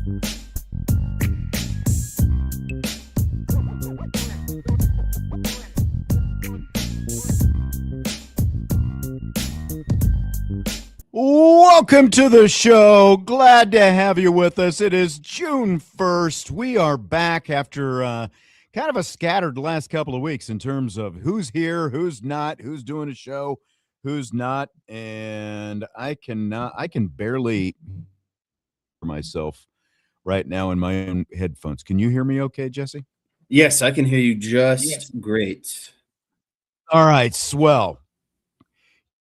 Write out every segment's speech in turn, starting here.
Welcome to the show. Glad to have you with us. It is June 1st. We are back after kind of a scattered last couple of weeks in terms of who's here, who's not, who's doing a show, who's not. And I can barely hear myself right now in my own headphones. Can you hear me okay, Jesse? Yes, I can hear you just great. All right, swell.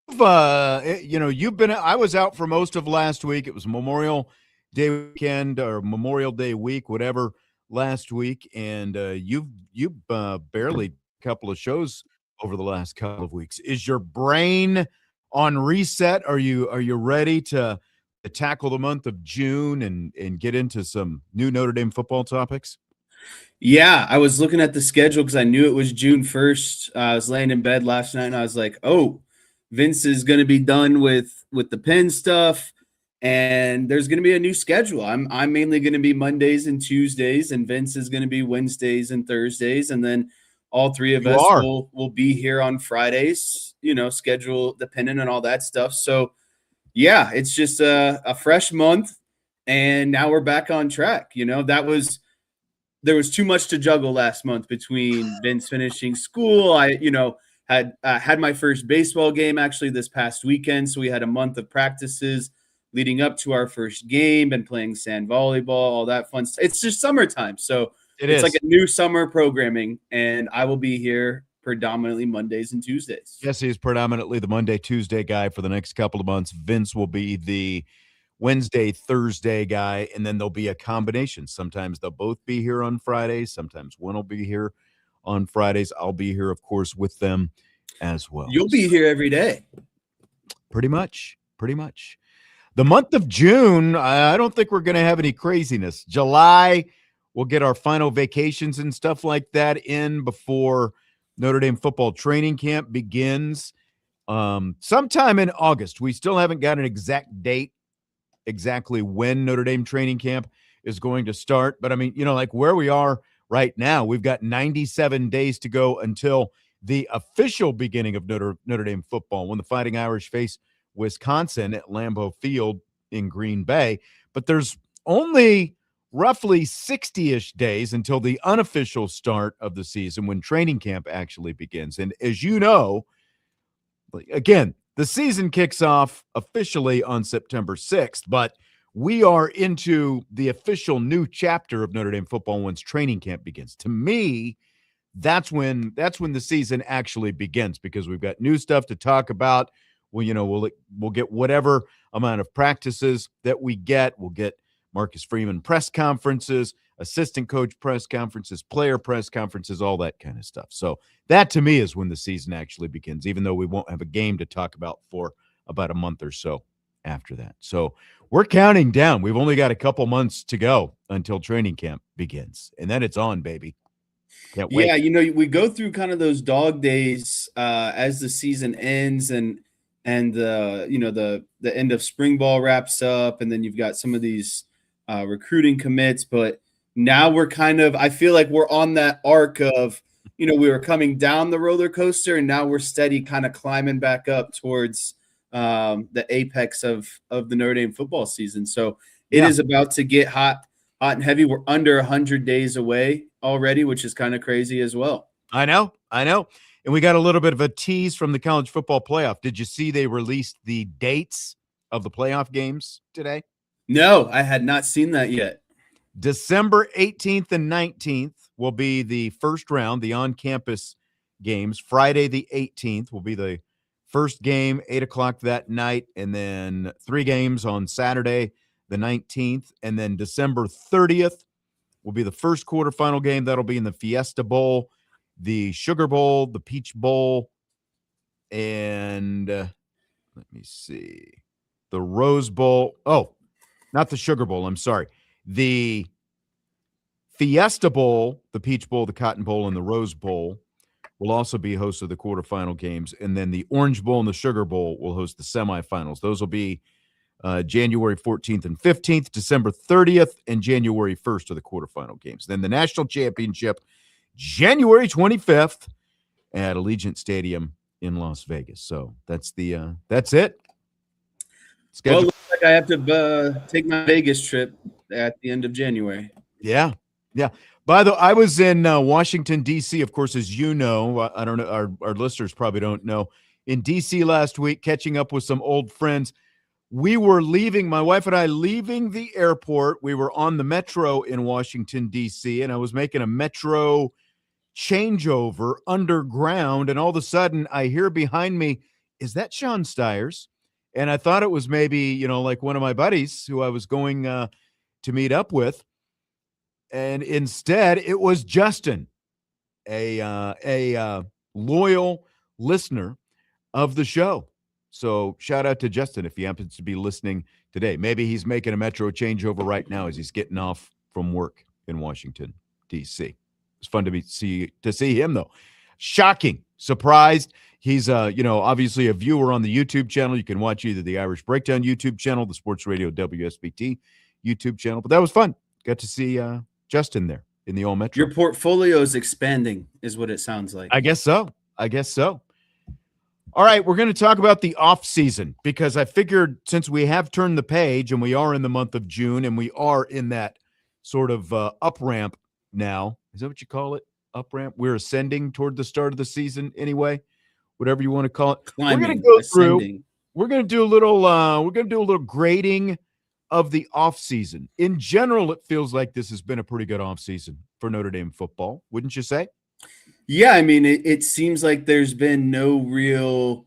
You've been. I was out for most of last week. It was Memorial Day weekend or Memorial Day week, whatever, last week, and you've barely a couple of shows over the last couple of weeks. Is your brain on reset? Are you ready to tackle the month of June and get into some new Notre Dame football topics? Yeah, I was looking at the schedule because I knew it was June 1st. I was laying in bed last night and I was like, oh, Vince is going to be done with the Penn stuff, and there's going to be a new schedule. I'm mainly going to be Mondays and Tuesdays, and Vince is going to be Wednesdays and Thursdays, and then all three of us will be here on Fridays, schedule dependent on all that stuff. So, yeah, it's just a fresh month, and now we're back on track. There was too much to juggle last month between Vince finishing school. Had my first baseball game actually this past weekend. So we had a month of practices leading up to our first game and playing sand volleyball, all that fun stuff. It's just summertime. So it's like a new summer programming, and I will be here predominantly Mondays and Tuesdays. Jesse is predominantly the Monday, Tuesday guy for the next couple of months. Vince will be the Wednesday, Thursday guy, and then there'll be a combination. Sometimes they'll both be here on Fridays. Sometimes one will be here on Fridays. I'll be here, of course, with them as well. You'll be here every day. Pretty much. The month of June, I don't think we're going to have any craziness. July, we'll get our final vacations and stuff like that in before Notre Dame football training camp begins. Sometime in August. We still haven't got an exact date, exactly when Notre Dame training camp is going to start. But I mean, like where we are right now, we've got 97 days to go until the official beginning of Notre Dame football when the Fighting Irish face Wisconsin at Lambeau Field in Green Bay. But there's only roughly 60-ish days until the unofficial start of the season when training camp actually begins. And as you know, again, the season kicks off officially on September 6th, but we are into the official new chapter of Notre Dame football once training camp begins. To me, that's when the season actually begins, because we've got new stuff to talk about. Well, we'll get whatever amount of practices that we get. We'll get Marcus Freeman press conferences, assistant coach press conferences, player press conferences, all that kind of stuff. So that to me is when the season actually begins, even though we won't have a game to talk about for about a month or so after that. So we're counting down. We've only got a couple months to go until training camp begins, and then it's on, baby. Can't wait. Yeah, we go through kind of those dog days as the season ends and the end of spring ball wraps up, and then you've got some of these recruiting commits. But now we're I feel like we're on that arc of, we were coming down the roller coaster, and now we're steady kind of climbing back up towards the apex of the Notre Dame football season. So it is about to get hot and heavy. We're under 100 days away already, which is kind of crazy as well. I know. And we got a little bit of a tease from the college football playoff. Did you see they released the dates of the playoff games today? No, I had not seen that yet. December 18th and 19th will be the first round, the on-campus games. Friday the 18th will be the first game, 8 o'clock that night, and then 3 games on Saturday the 19th. And then December 30th will be the first quarterfinal game. That'll be in the Fiesta Bowl, the Sugar Bowl, the Peach Bowl, and let me see, the Rose Bowl. Oh, not the Sugar Bowl. I'm sorry. The Fiesta Bowl, the Peach Bowl, the Cotton Bowl, and the Rose Bowl will also be hosts of the quarterfinal games. And then the Orange Bowl and the Sugar Bowl will host the semifinals. Those will be January 14th and 15th, December 30th, and January 1st are the quarterfinal games. Then the national championship, January 25th at Allegiant Stadium in Las Vegas. So that's it. Schedule. Well, looks like I have to take my Vegas trip at the end of January. Yeah. By the way, I was in Washington, D.C., of course, as you know. I don't know, our listeners probably don't know. In D.C. last week, catching up with some old friends. We were leaving, my wife and I, leaving the airport. We were on the metro in Washington, D.C., and I was making a metro changeover underground, and all of a sudden I hear behind me, is that Sean Stiers? And I thought it was maybe, like one of my buddies who I was going to meet up with. And instead, it was Justin, a loyal listener of the show. So shout out to Justin if he happens to be listening today. Maybe he's making a metro changeover right now as he's getting off from work in Washington, D.C. It's fun to see him, though. Shocking. Surprised. He's, obviously a viewer on the YouTube channel. You can watch either the Irish Breakdown YouTube channel, the Sports Radio WSBT YouTube channel. But that was fun. Got to see Justin there in the old metro. Your portfolio is expanding, is what it sounds like. I guess so. All right, we're going to talk about the offseason because I figured since we have turned the page and we are in the month of June and we are in that sort of up ramp now. Is that what you call it? Up ramp? We're ascending toward the start of the season anyway, whatever you want to call it. Climbing, we're going to go ascending. through. We're going to do a little grading of the offseason. In general, it feels like this has been a pretty good offseason for Notre Dame football, wouldn't you say? Yeah, I mean, it seems like there's been no real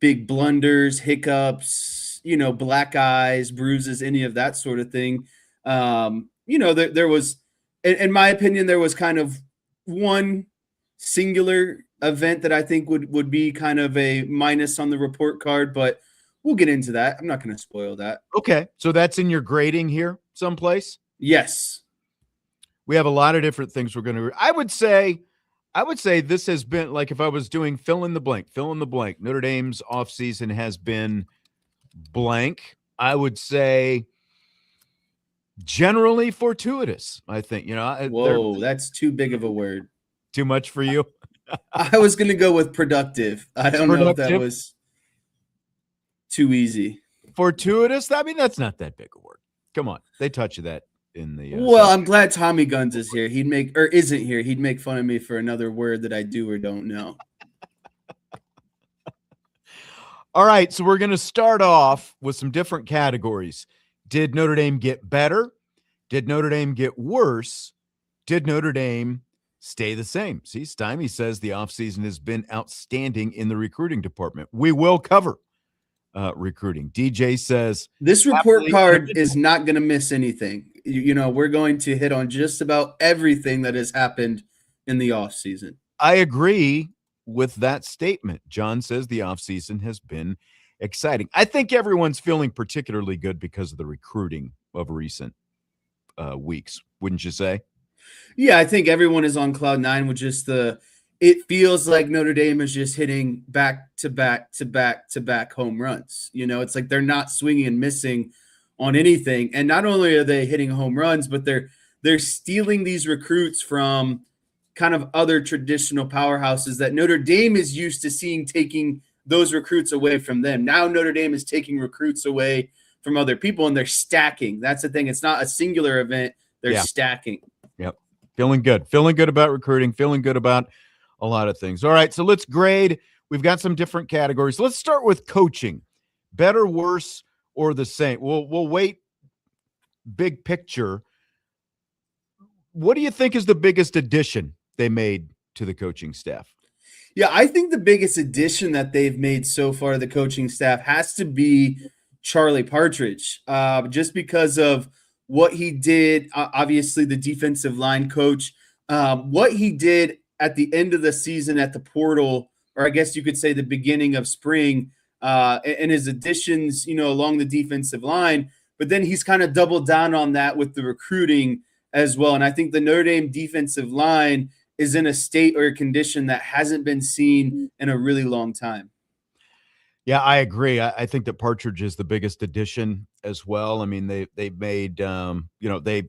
big blunders, hiccups, black eyes, bruises, any of that sort of thing. There was, in my opinion, there was kind of one singular event that I think would be kind of a minus on the report card, but we'll get into that. I'm not going to spoil that. Okay, so that's in your grading here someplace? Yes. We have a lot of different things we're going to – I would say this has been, like if I was doing fill in the blank, Notre Dame's offseason has been blank. I would say generally fortuitous, I think. Whoa, that's too big of a word. Too much for you? I was going to go with productive. I don't know if that was too easy. Fortuitous? I mean, that's not that big a word. Come on. They touch that. In the well, I'm glad Tommy Guns is here. Isn't here. He'd make fun of me for another word that I do or don't know. All right, so we're going to start off with some different categories. Did Notre Dame get better? Did Notre Dame get worse? Did Notre Dame stay the same? See, Stymie says the offseason has been outstanding in the recruiting department. We will cover recruiting. DJ says this report card is not going to miss anything. We're going to hit on just about everything that has happened in the offseason. I agree with that statement. John says the offseason has been exciting. I think everyone's feeling particularly good because of the recruiting of recent weeks, wouldn't you say? Yeah, I think everyone is on cloud nine with just it feels like Notre Dame is just hitting back to back to back to back home runs. It's like they're not swinging and missing on anything. And not only are they hitting home runs, but they're stealing these recruits from kind of other traditional powerhouses that Notre Dame is used to seeing, taking those recruits away from them. Now Notre Dame is taking recruits away from other people, and they're stacking. That's the thing. It's not a singular event. They're stacking. Yep. Feeling good about recruiting, feeling good about a lot of things. All right, so let's grade. We've got some different categories. Let's start with coaching. Better, worse, or the same? We'll wait. Big picture. What do you think is the biggest addition they made to the coaching staff? Yeah, I think the biggest addition that they've made so far to the coaching staff has to be Charlie Partridge, just because of what he did. Obviously, the defensive line coach, what he did at the end of the season at the portal, or I guess you could say the beginning of spring, and his additions, along the defensive line. But then he's kind of doubled down on that with the recruiting as well. And I think the Notre Dame defensive line is in a state or a condition that hasn't been seen in a really long time. Yeah, I agree. I think that Partridge is the biggest addition as well. I mean, they made they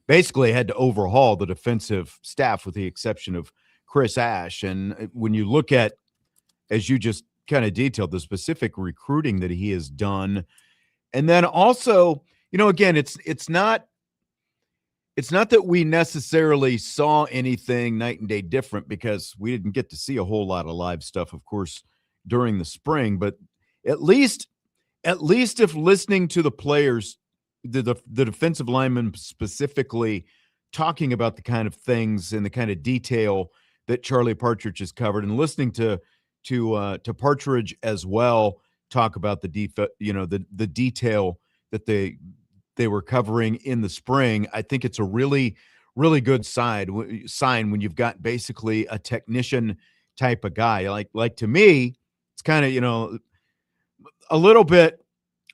basically had to overhaul the defensive staff with the exception of Chris Ash. And when you look at, as you just kind of detailed, the specific recruiting that he has done, and then also, again, it's not that we necessarily saw anything night and day different because we didn't get to see a whole lot of live stuff, of course, during the spring. But at least, at least if listening to the players, the defensive linemen specifically, talking about the kind of things and the kind of detail that Charlie Partridge has covered, and listening to Partridge as well talk about the detail that they were covering in the spring. I think it's a really, really good sign when you've got basically a technician type of guy. Like to me, it's kind of, a little bit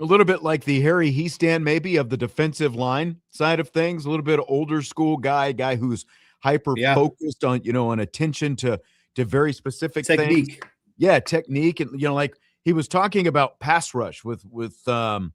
like the Harry Heastand maybe of the defensive line side of things, a little bit older school guy who's hyper Yeah, focused on attention to very specific things. technique. Yeah, technique. And like he was talking about pass rush with um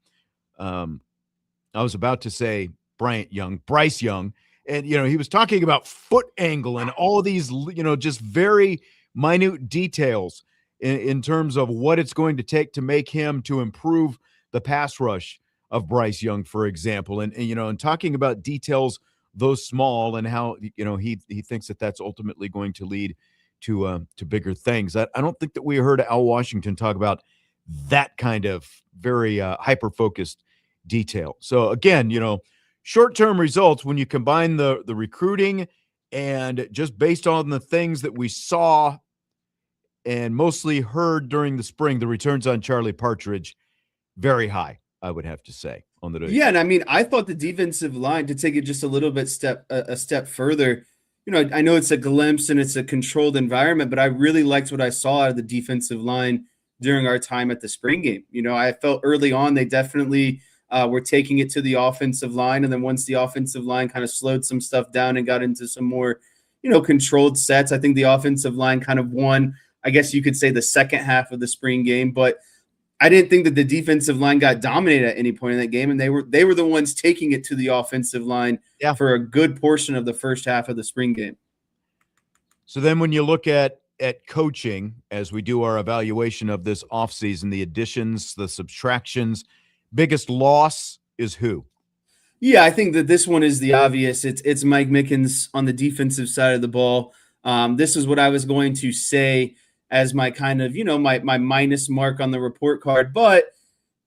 I was about to say Bryce Young, and he was talking about foot angle and all these just very minute details in terms of what it's going to take to make him to improve the pass rush of Bryce Young, for example, and talking about details those small and how he thinks that that's ultimately going to lead to bigger things. I don't think that we heard Al Washington talk about that kind of very hyper focused detail. So again, short-term results when you combine the recruiting and just based on the things that we saw and mostly heard during the spring, the returns on Charlie Partridge very high, I would have to say, on the day. Yeah, and I mean, I thought the defensive line, to take it just a little bit a step further. I know it's a glimpse and it's a controlled environment, but I really liked what I saw out of the defensive line during our time at the spring game. I felt early on they definitely were taking it to the offensive line, and then once the offensive line kind of slowed some stuff down and got into some more, controlled sets, I think the offensive line kind of won, I guess you could say, the second half of the spring game. But I didn't think that the defensive line got dominated at any point in that game, and they were the ones taking it to the offensive line for a good portion of the first half of the spring game. So then when you look at coaching, as we do our evaluation of this offseason, the additions, the subtractions, biggest loss is who? Yeah, I think that this one is the obvious. It's Mike Mickens on the defensive side of the ball. This is what I was going to say as my kind of, my minus mark on the report card. But,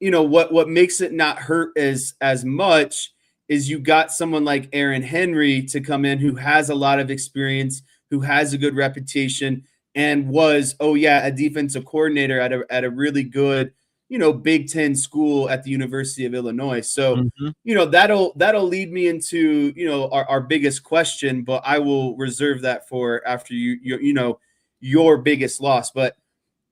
what makes it not hurt as much is you got someone like Aaron Henry to come in who has a lot of experience, who has a good reputation, and was, a defensive coordinator at a really good, Big Ten school at the University of Illinois. So, that'll lead me into, our biggest question, but I will reserve that for after your biggest loss. But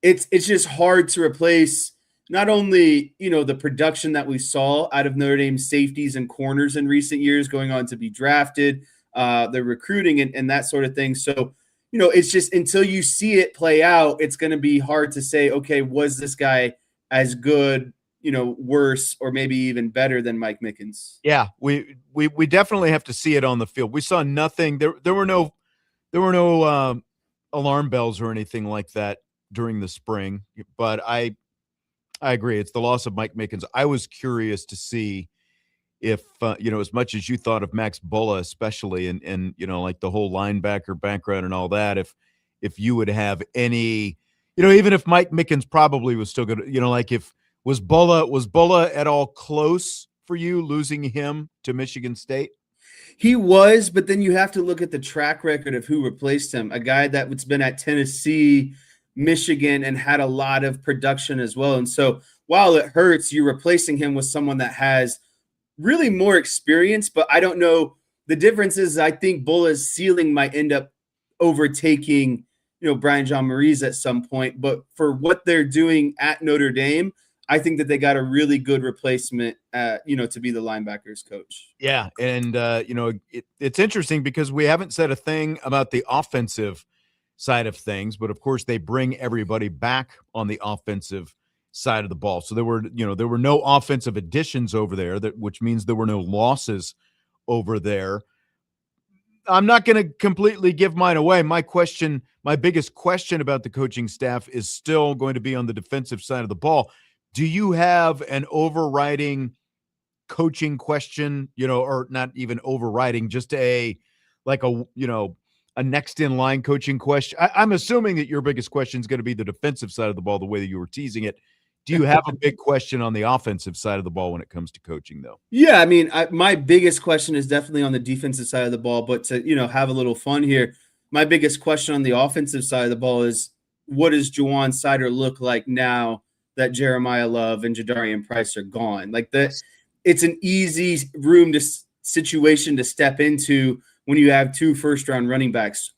it's just hard to replace not only, the production that we saw out of Notre Dame safeties and corners in recent years going on to be drafted, the recruiting and that sort of thing. So, it's just until you see it play out, it's going to be hard to say, okay, was this guy as good, worse, or maybe even better than Mike Mickens? Yeah, we definitely have to see it on the field. We saw nothing. There were no alarm bells or anything like that during the spring. But I agree. It's the loss of Mike Mickens. I was curious to see if as much as you thought of Max Bulla, especially, and like the whole linebacker background and all that, if you would have any. Even if Mike Mickens probably was still good, like if was Bulla at all close for you losing him to Michigan State? He was, but then you have to look at the track record of who replaced him. A guy that's been at Tennessee, Michigan, and had a lot of production as well. And so while it hurts, you're replacing him with someone that has really more experience, but I don't know. The difference is I think Bulla's ceiling might end up overtaking Brian John Marie's at some point, but for what they're doing at Notre Dame, I think that they got a really good replacement, to be the linebackers coach. Yeah, and it's interesting because we haven't said a thing about the offensive side of things, but of course they bring everybody back on the offensive side of the ball. So there were no offensive additions over there, which means there were no losses over there. I'm not going to completely give mine away. My biggest question about the coaching staff is still going to be on the defensive side of the ball. Do you have an overriding coaching question, or not even overriding, just a next in line coaching question? I'm assuming that your biggest question is going to be the defensive side of the ball, the way that you were teasing it. Do you have a big question on the offensive side of the ball when it comes to coaching, though? Yeah, I mean, my biggest question is definitely on the defensive side of the ball, but to, have a little fun here, my biggest question on the offensive side of the ball is, what does Juwan Sider look like now that Jeremiah Love and Jadarian Price are gone? Like, it's an easy situation to step into when you have 2 first-round running backs.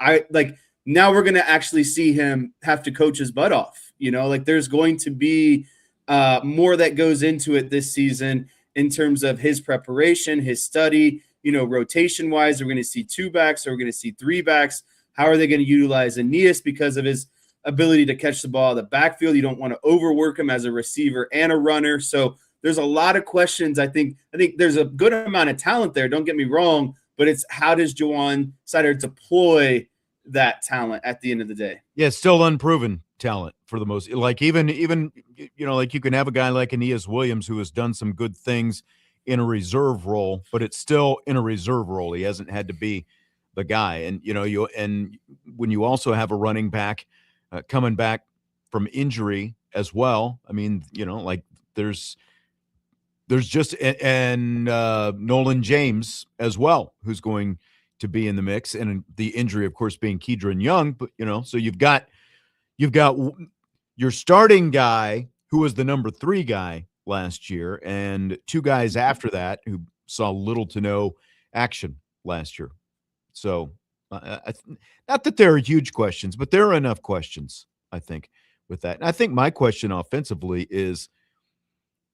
Now we're going to actually see him have to coach his butt off. There's going to be more that goes into it this season in terms of his preparation, his study, rotation-wise. We're going to see 2 backs, or we're going to see 3 backs. How are they going to utilize Aeneas because of his ability to catch the ball out of the backfield? You don't want to overwork him as a receiver and a runner. So there's a lot of questions. I think there's a good amount of talent there, don't get me wrong, but it's how does Juwan Sider deploy that talent at the end of the day? Yeah, it's still unproven talent for the most. Like even like you can have a guy like Aeneas Williams who has done some good things in a reserve role, but it's still in a reserve role. He hasn't had to be the guy. And when you also have a running back coming back from injury as well, I mean, there's just and Nolan James as well, who's going to be in the mix, and the injury, of course, being Kedron Young. But so you've got your starting guy who was the number 3 guy last year, and 2 guys after that who saw little to no action last year. So not that there are huge questions, but there are enough questions, I think, with that. And I think my question offensively is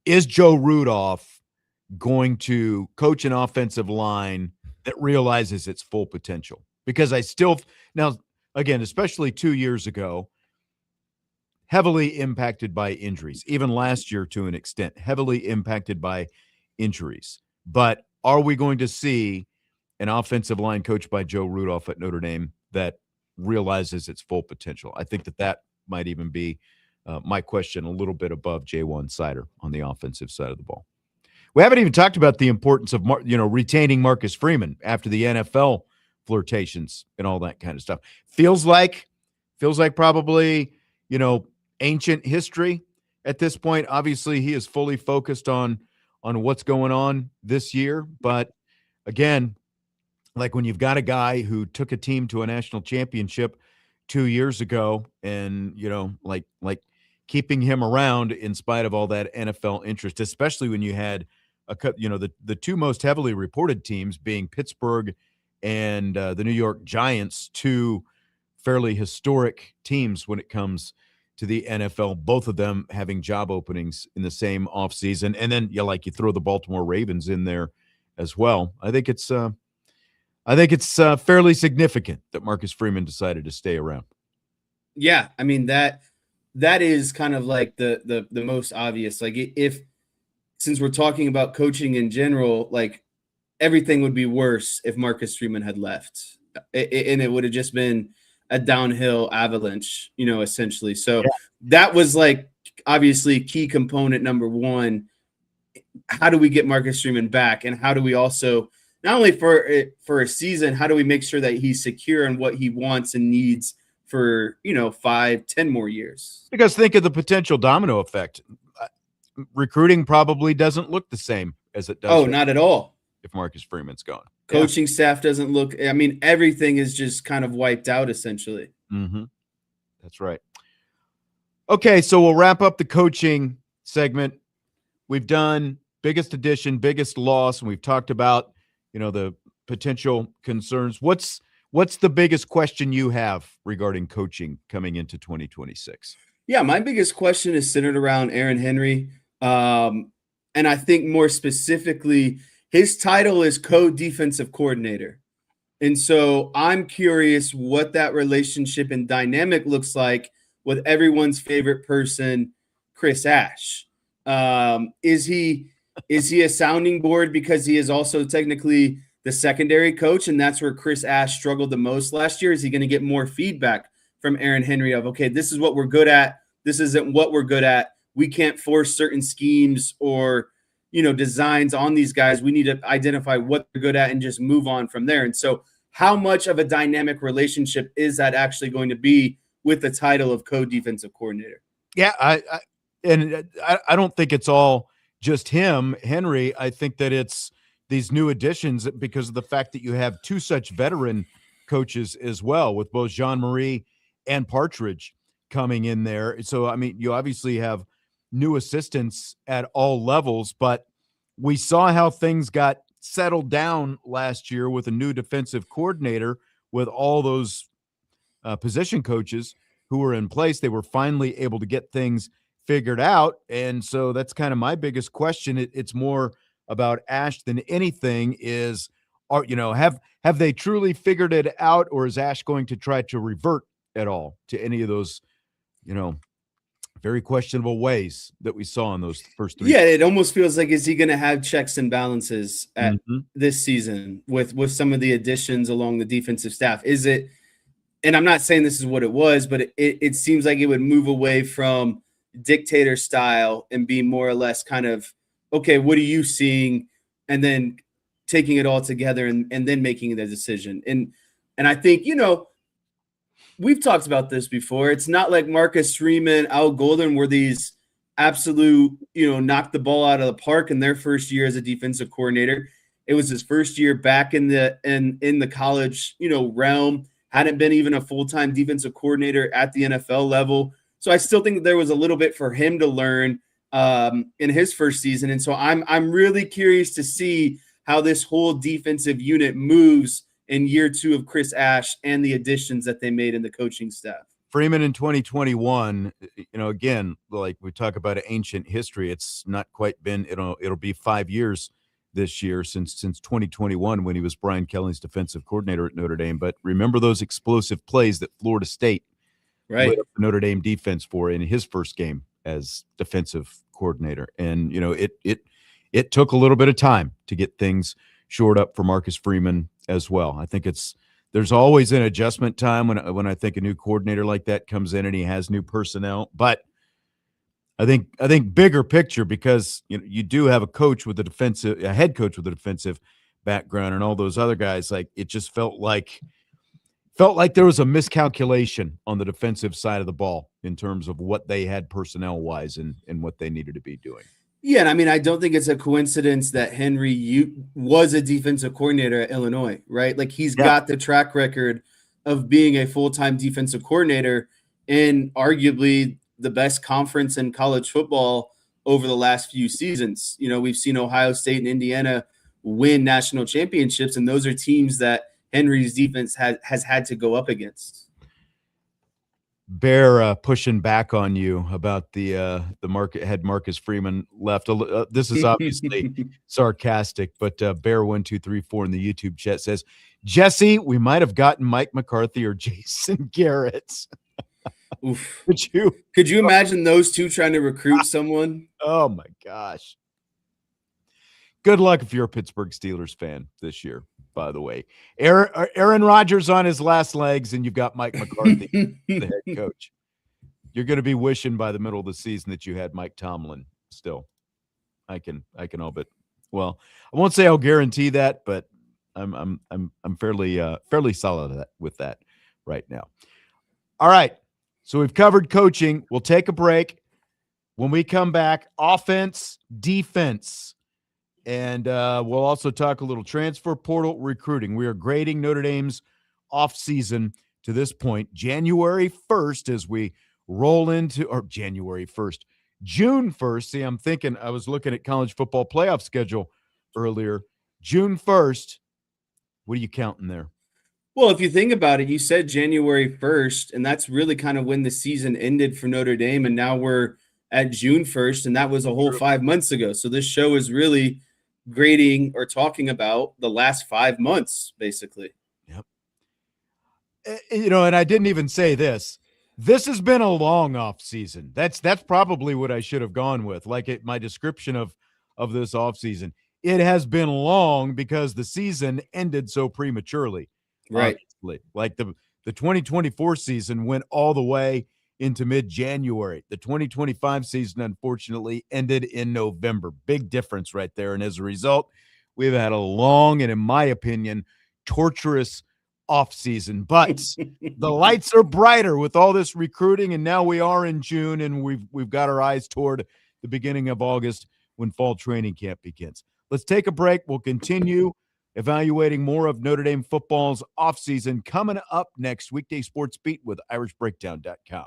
Joe Rudolph going to coach an offensive line that realizes its full potential? Because now, again, especially 2 years ago, heavily impacted by injuries, even last year to an extent, heavily impacted by injuries. But are we going to see an offensive line coached by Joe Rudolph at Notre Dame that realizes its full potential? I think that might even be my question, a little bit above J1 Sider on the offensive side of the ball. We haven't even talked about the importance of retaining Marcus Freeman after the NFL flirtations and all that kind of stuff. Feels like probably ancient history at this point. Obviously, he is fully focused on what's going on this year. But again, like when you've got a guy who took a team to a national championship 2 years ago, and like keeping him around in spite of all that NFL interest, especially when you had the 2 most heavily reported teams being Pittsburgh and the New York Giants, 2 fairly historic teams when it comes to the NFL, both of them having job openings in the same offseason. And then you throw the Baltimore Ravens in there as well. I think it's fairly significant that Marcus Freeman decided to stay around. Yeah, I mean that is kind of like the most obvious. Like, since we're talking about coaching in general, like everything would be worse if Marcus Freeman had left, and it would have just been a downhill avalanche, essentially. So that was like obviously key component number 1. How do we get Marcus Freeman back, and how do we also not only for a season, how do we make sure that he's secure in what he wants and needs for 5-10 more years? Because think of the potential domino effect. Recruiting probably doesn't look the same as it does. Oh, not at all. If Marcus Freeman's gone, coaching staff doesn't look. I mean, everything is just kind of wiped out essentially. Mm-hmm. That's right. Okay, so we'll wrap up the coaching segment. We've done biggest addition, biggest loss, and we've talked about the potential concerns. What's the biggest question you have regarding coaching coming into 2026? Yeah, my biggest question is centered around Aaron Henry. And I think more specifically, his title is co-defensive coordinator. And so I'm curious what that relationship and dynamic looks like with everyone's favorite person, Chris Ash. Is he a sounding board because he is also technically the secondary coach, and that's where Chris Ash struggled the most last year? Is he going to get more feedback from Aaron Henry of, okay, this is what we're good at, this isn't what we're good at, we can't force certain schemes or designs on these guys, we need to identify what they're good at and just move on from there? And so how much of a dynamic relationship is that actually going to be with the title of co-defensive coordinator? Yeah, I don't think it's all just him, Henry. I think that it's these new additions because of the fact that you have two such veteran coaches as well, with both Jean-Marie and Partridge coming in there. So, I mean, you obviously have new assistants at all levels, but we saw how things got settled down last year with a new defensive coordinator, with all those position coaches who were in place. They were finally able to get things figured out. And so that's kind of my biggest question. It's more about Ash than anything is, have they truly figured it out, or is Ash going to try to revert at all to any of those, very questionable ways that we saw in those first three? Yeah, it almost feels like, is he going to have checks and balances at this season with some of the additions along the defensive staff? Is it, and I'm not saying this is what it was, but it seems like it would move away from dictator style and be more or less kind of, okay, what are you seeing? And then taking it all together and then making the decision. And I think, we've talked about this before. It's not like Marcus Freeman, Al Golden were these absolute, knock the ball out of the park in their first year as a defensive coordinator. It was his first year back in the college, realm. Hadn't been even a full-time defensive coordinator at the NFL level. So I still think there was a little bit for him to learn in his first season. And so I'm really curious to see how this whole defensive unit moves in year two of Chris Ash and the additions that they made in the coaching staff. Freeman in 2021, again, like we talk about ancient history, it's not quite been, it'll be 5 years this year since 2021 when he was Brian Kelly's defensive coordinator at Notre Dame. But remember those explosive plays that Florida State lit up the Notre Dame defense for in his first game as defensive coordinator. And, it took a little bit of time to get things shored up for Marcus Freeman as well. I think there's always an adjustment time when I think a new coordinator like that comes in and he has new personnel. But I think bigger picture, because you do have a head coach with a defensive background, and all those other guys, like, it just felt like there was a miscalculation on the defensive side of the ball in terms of what they had personnel wise and what they needed to be doing. Yeah, and I mean, I don't think it's a coincidence that Henry was a defensive coordinator at Illinois, right? Like, he's got the track record of being a full-time defensive coordinator in arguably the best conference in college football over the last few seasons. We've seen Ohio State and Indiana win national championships, and those are teams that Henry's defense has had to go up against. Bear pushing back on you about the market had Marcus Freeman left. This is obviously sarcastic, but Bear1234 in the YouTube chat says, Jesse, we might have gotten Mike McCarthy or Jason Garrett. Oof. Could you imagine those two trying to recruit someone? Oh my gosh. Good luck if you're a Pittsburgh Steelers fan this year, by the way. Aaron Rodgers on his last legs, and you've got Mike McCarthy, the head coach. You're going to be wishing by the middle of the season that you had Mike Tomlin still. I can all but, well, I won't say I'll guarantee that, but I'm fairly solid with that right now. All right. So we've covered coaching. We'll take a break. When we come back, offense, defense. And we'll also talk a little transfer portal recruiting. We are grading Notre Dame's offseason to this point, January 1st, as we roll into, or January 1st, June 1st. See, I was looking at college football playoff schedule earlier. June 1st, what are you counting there? Well, if you think about it, you said January 1st, and that's really kind of when the season ended for Notre Dame. And now we're at June 1st, and that was a whole 5 months ago. So this show is really grading or talking about the last 5 months, basically. Yep. And I didn't even say this. This has been a long off season. That's probably what I should have gone with. My description of this off season. It has been long because the season ended so prematurely. Right. Obviously, like the 2024 season went all the way into mid-January. The 2025 season, unfortunately, ended in November. Big difference right there. And as a result, we've had a long and, in my opinion, torturous offseason. But the lights are brighter with all this recruiting, and now we are in June, and we've got our eyes toward the beginning of August when fall training camp begins. Let's take a break. We'll continue evaluating more of Notre Dame football's offseason coming up next. Weekday Sports Beat with IrishBreakdown.com.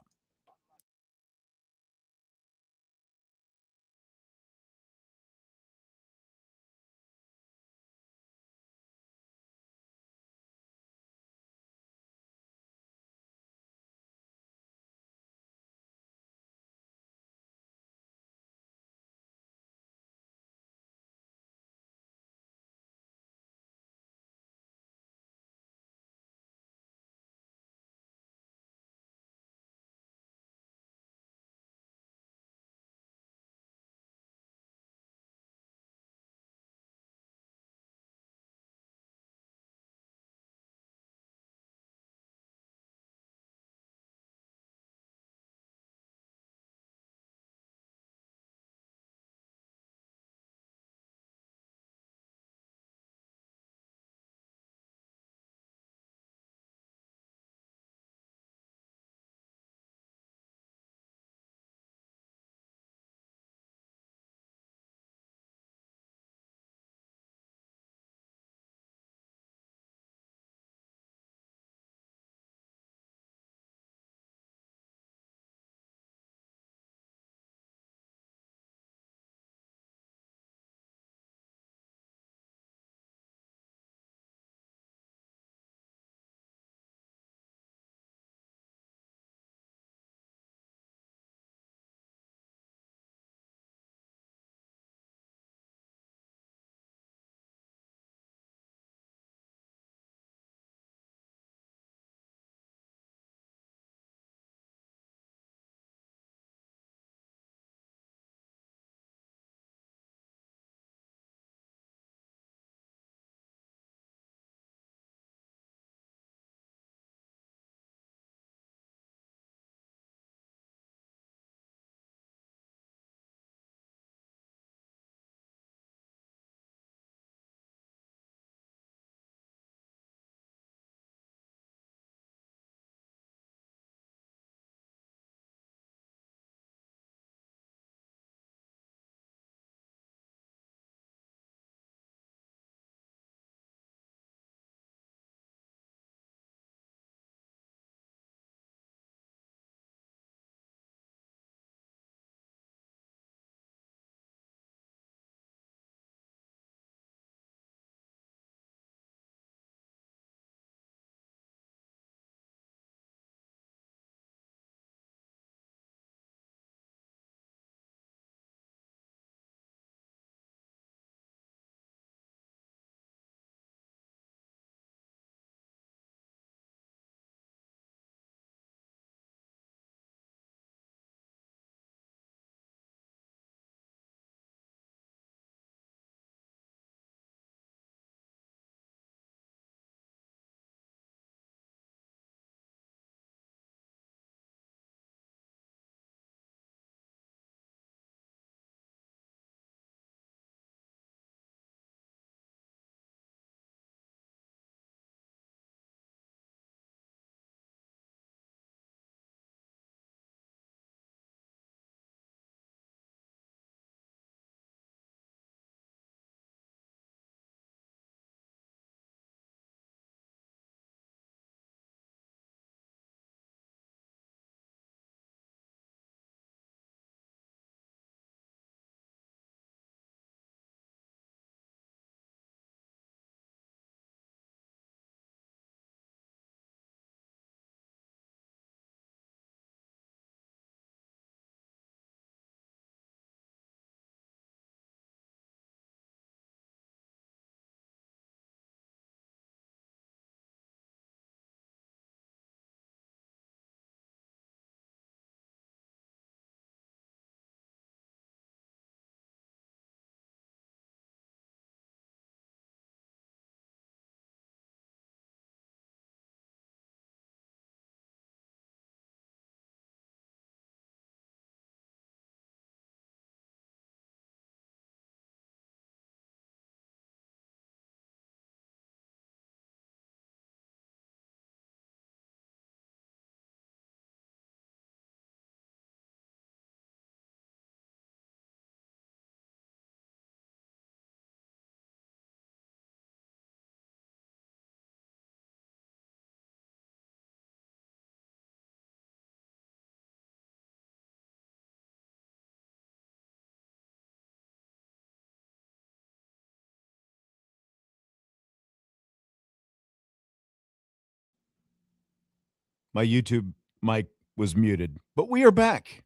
My YouTube mic was muted, but we are back.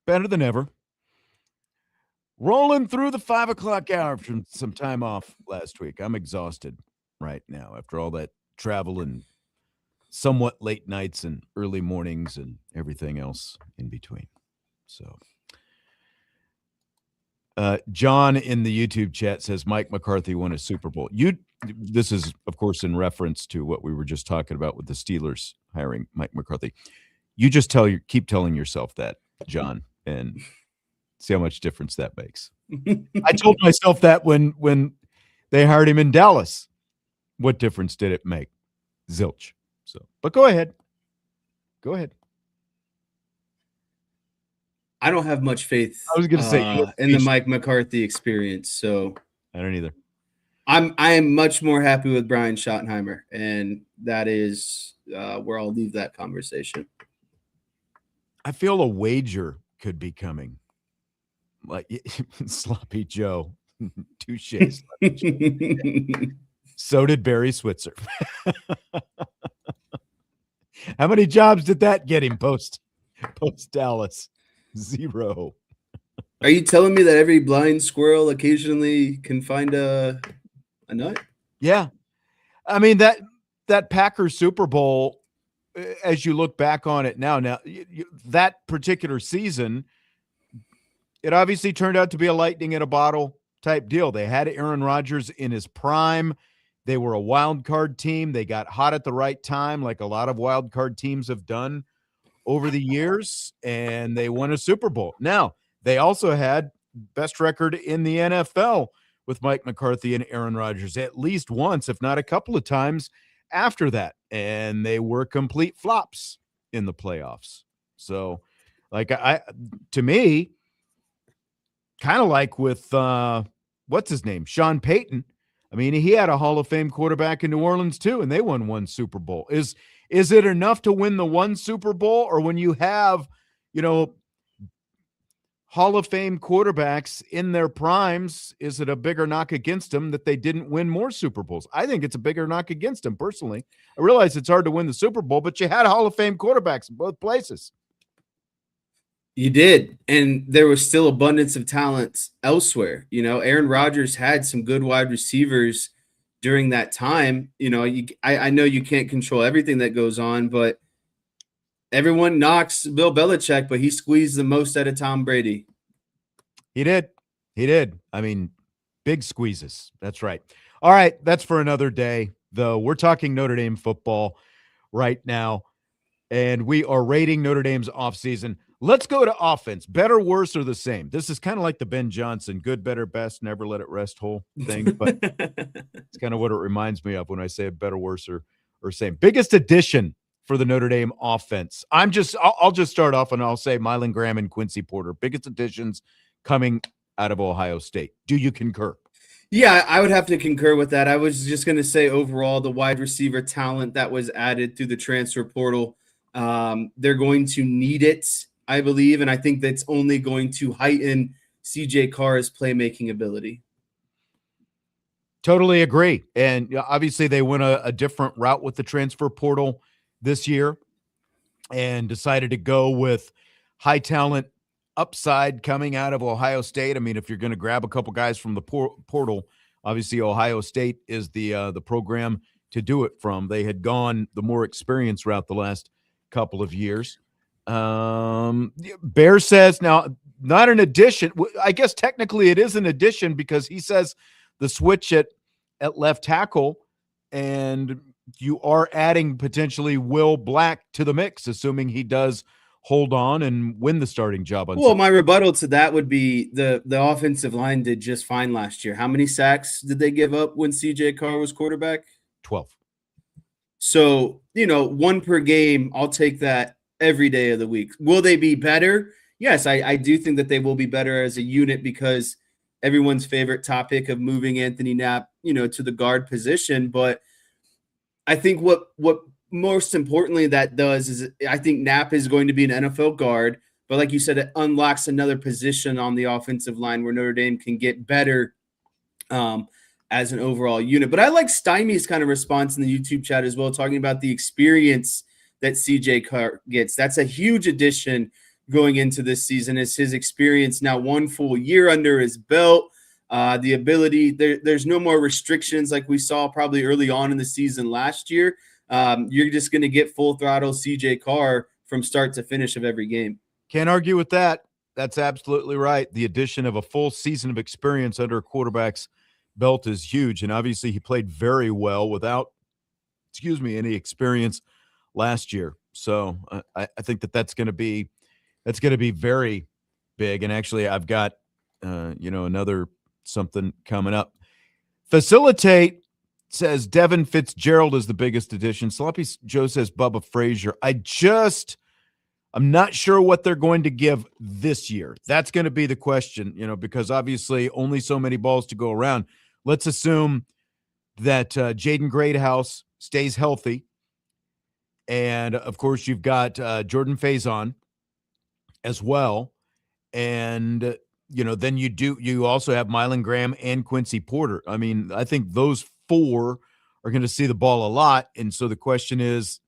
Better than ever. Rolling through the 5 o'clock hour from some time off last week. I'm exhausted right now after all that travel and somewhat late nights and early mornings and everything else in between. So, John in the YouTube chat says Mike McCarthy won a Super Bowl. This is, of course, in reference to what we were just talking about with the Steelers hiring Mike McCarthy. You just keep telling yourself that, John, and see how much difference that makes. I told myself that when they hired him in Dallas. What difference did it make? Zilch. So, but go ahead. Go ahead. I don't have much faith. I was going to say in the Mike McCarthy experience, so I don't either. I am much more happy with Brian Schottenheimer, and that is where I'll leave that conversation. I feel a wager could be coming. Like Sloppy Joe. Touche. So did Barry Switzer. How many jobs did that get him post Dallas? 0. Are you telling me that every blind squirrel occasionally can find a nut? Yeah. I mean, that Packers Super Bowl, as you look back on it now, that particular season, it obviously turned out to be a lightning in a bottle type deal. They had Aaron Rodgers in his prime. They were a wild card team. They got hot at the right time, like a lot of wild card teams have done over the years, and they won a Super Bowl. Now, they also had best record in the NFL with Mike McCarthy and Aaron Rodgers at least once, if not a couple of times after that, and they were complete flops in the playoffs. So, like, to me, kind of like with what's his name, Sean Payton. I mean, he had a Hall of Fame quarterback in New Orleans too, and they won one Super Bowl. Is it enough to win the one Super Bowl, or when you have, Hall of Fame quarterbacks in their primes, is it a bigger knock against them that they didn't win more Super Bowls? I think it's a bigger knock against them personally. I realize it's hard to win the Super Bowl, but you had Hall of Fame quarterbacks in both places. You did, and there was still abundance of talent elsewhere. Aaron Rodgers had some good wide receivers during that time. I know you can't control everything that goes on, but everyone knocks Bill Belichick, but he squeezed the most out of Tom Brady. He did. I mean, big squeezes. That's right. All right, that's for another day, though. We're talking Notre Dame football right now, and we are rating Notre Dame's offseason. Let's go to offense. Better, worse, or the same? This is kind of like the Ben Johnson, good, better, best, never let it rest whole thing, but it's kind of what it reminds me of when I say better, worse, or same. Biggest addition for the Notre Dame offense. I'll just start off and I'll say Mylan Graham and Quincy Porter. Biggest additions coming out of Ohio State. Do you concur? Yeah, I would have to concur with that. I was just going to say overall, the wide receiver talent that was added through the transfer portal, they're going to need it, I believe, and I think that's only going to heighten CJ Carr's playmaking ability. Totally agree. And obviously they went a different route with the transfer portal this year and decided to go with high talent upside coming out of Ohio State. I mean, if you're going to grab a couple guys from the portal, obviously Ohio State is the program to do it from. They had gone the more experienced route the last couple of years. Bear says, now, not an addition. I guess technically it is an addition because he says the switch at left tackle, and you are adding potentially Will Black to the mix, assuming he does hold on and win the starting job. Well, my rebuttal to that would be the offensive line did just fine last year. How many sacks did they give up when CJ Carr was quarterback? 12. So, one per game, I'll take that every day of the week. Will they be better? Yes, I do think that they will be better as a unit because everyone's favorite topic of moving Anthony Knapp, to the guard position. But I think what most importantly that does is I think Knapp is going to be an NFL guard. But like you said, it unlocks another position on the offensive line where Notre Dame can get better as an overall unit. But I like Stymie's kind of response in the YouTube chat as well, talking about the experience that CJ Carr gets. That's a huge addition going into this season, is his experience now 1 full year under his belt. The ability, there's no more restrictions like we saw probably early on in the season last year. You're just going to get full throttle CJ Carr from start to finish of every game. Can't argue with that. That's absolutely right. The addition of a full season of experience under a quarterback's belt is huge. And obviously he played very well without, any experience last year. So I think that's going to be very big. And actually I've got, another something coming up. Facilitate says Devin Fitzgerald is the biggest addition. Sloppy Joe says Bubba Frazier. I'm not sure what they're going to give this year. That's going to be the question, because obviously only so many balls to go around. Let's assume that Jaden Greathouse stays healthy. And, of course, you've got Jordan Faison as well. And, then you also have Mylan Graham and Quincy Porter. I mean, I think those 4 are going to see the ball a lot. And so the question is,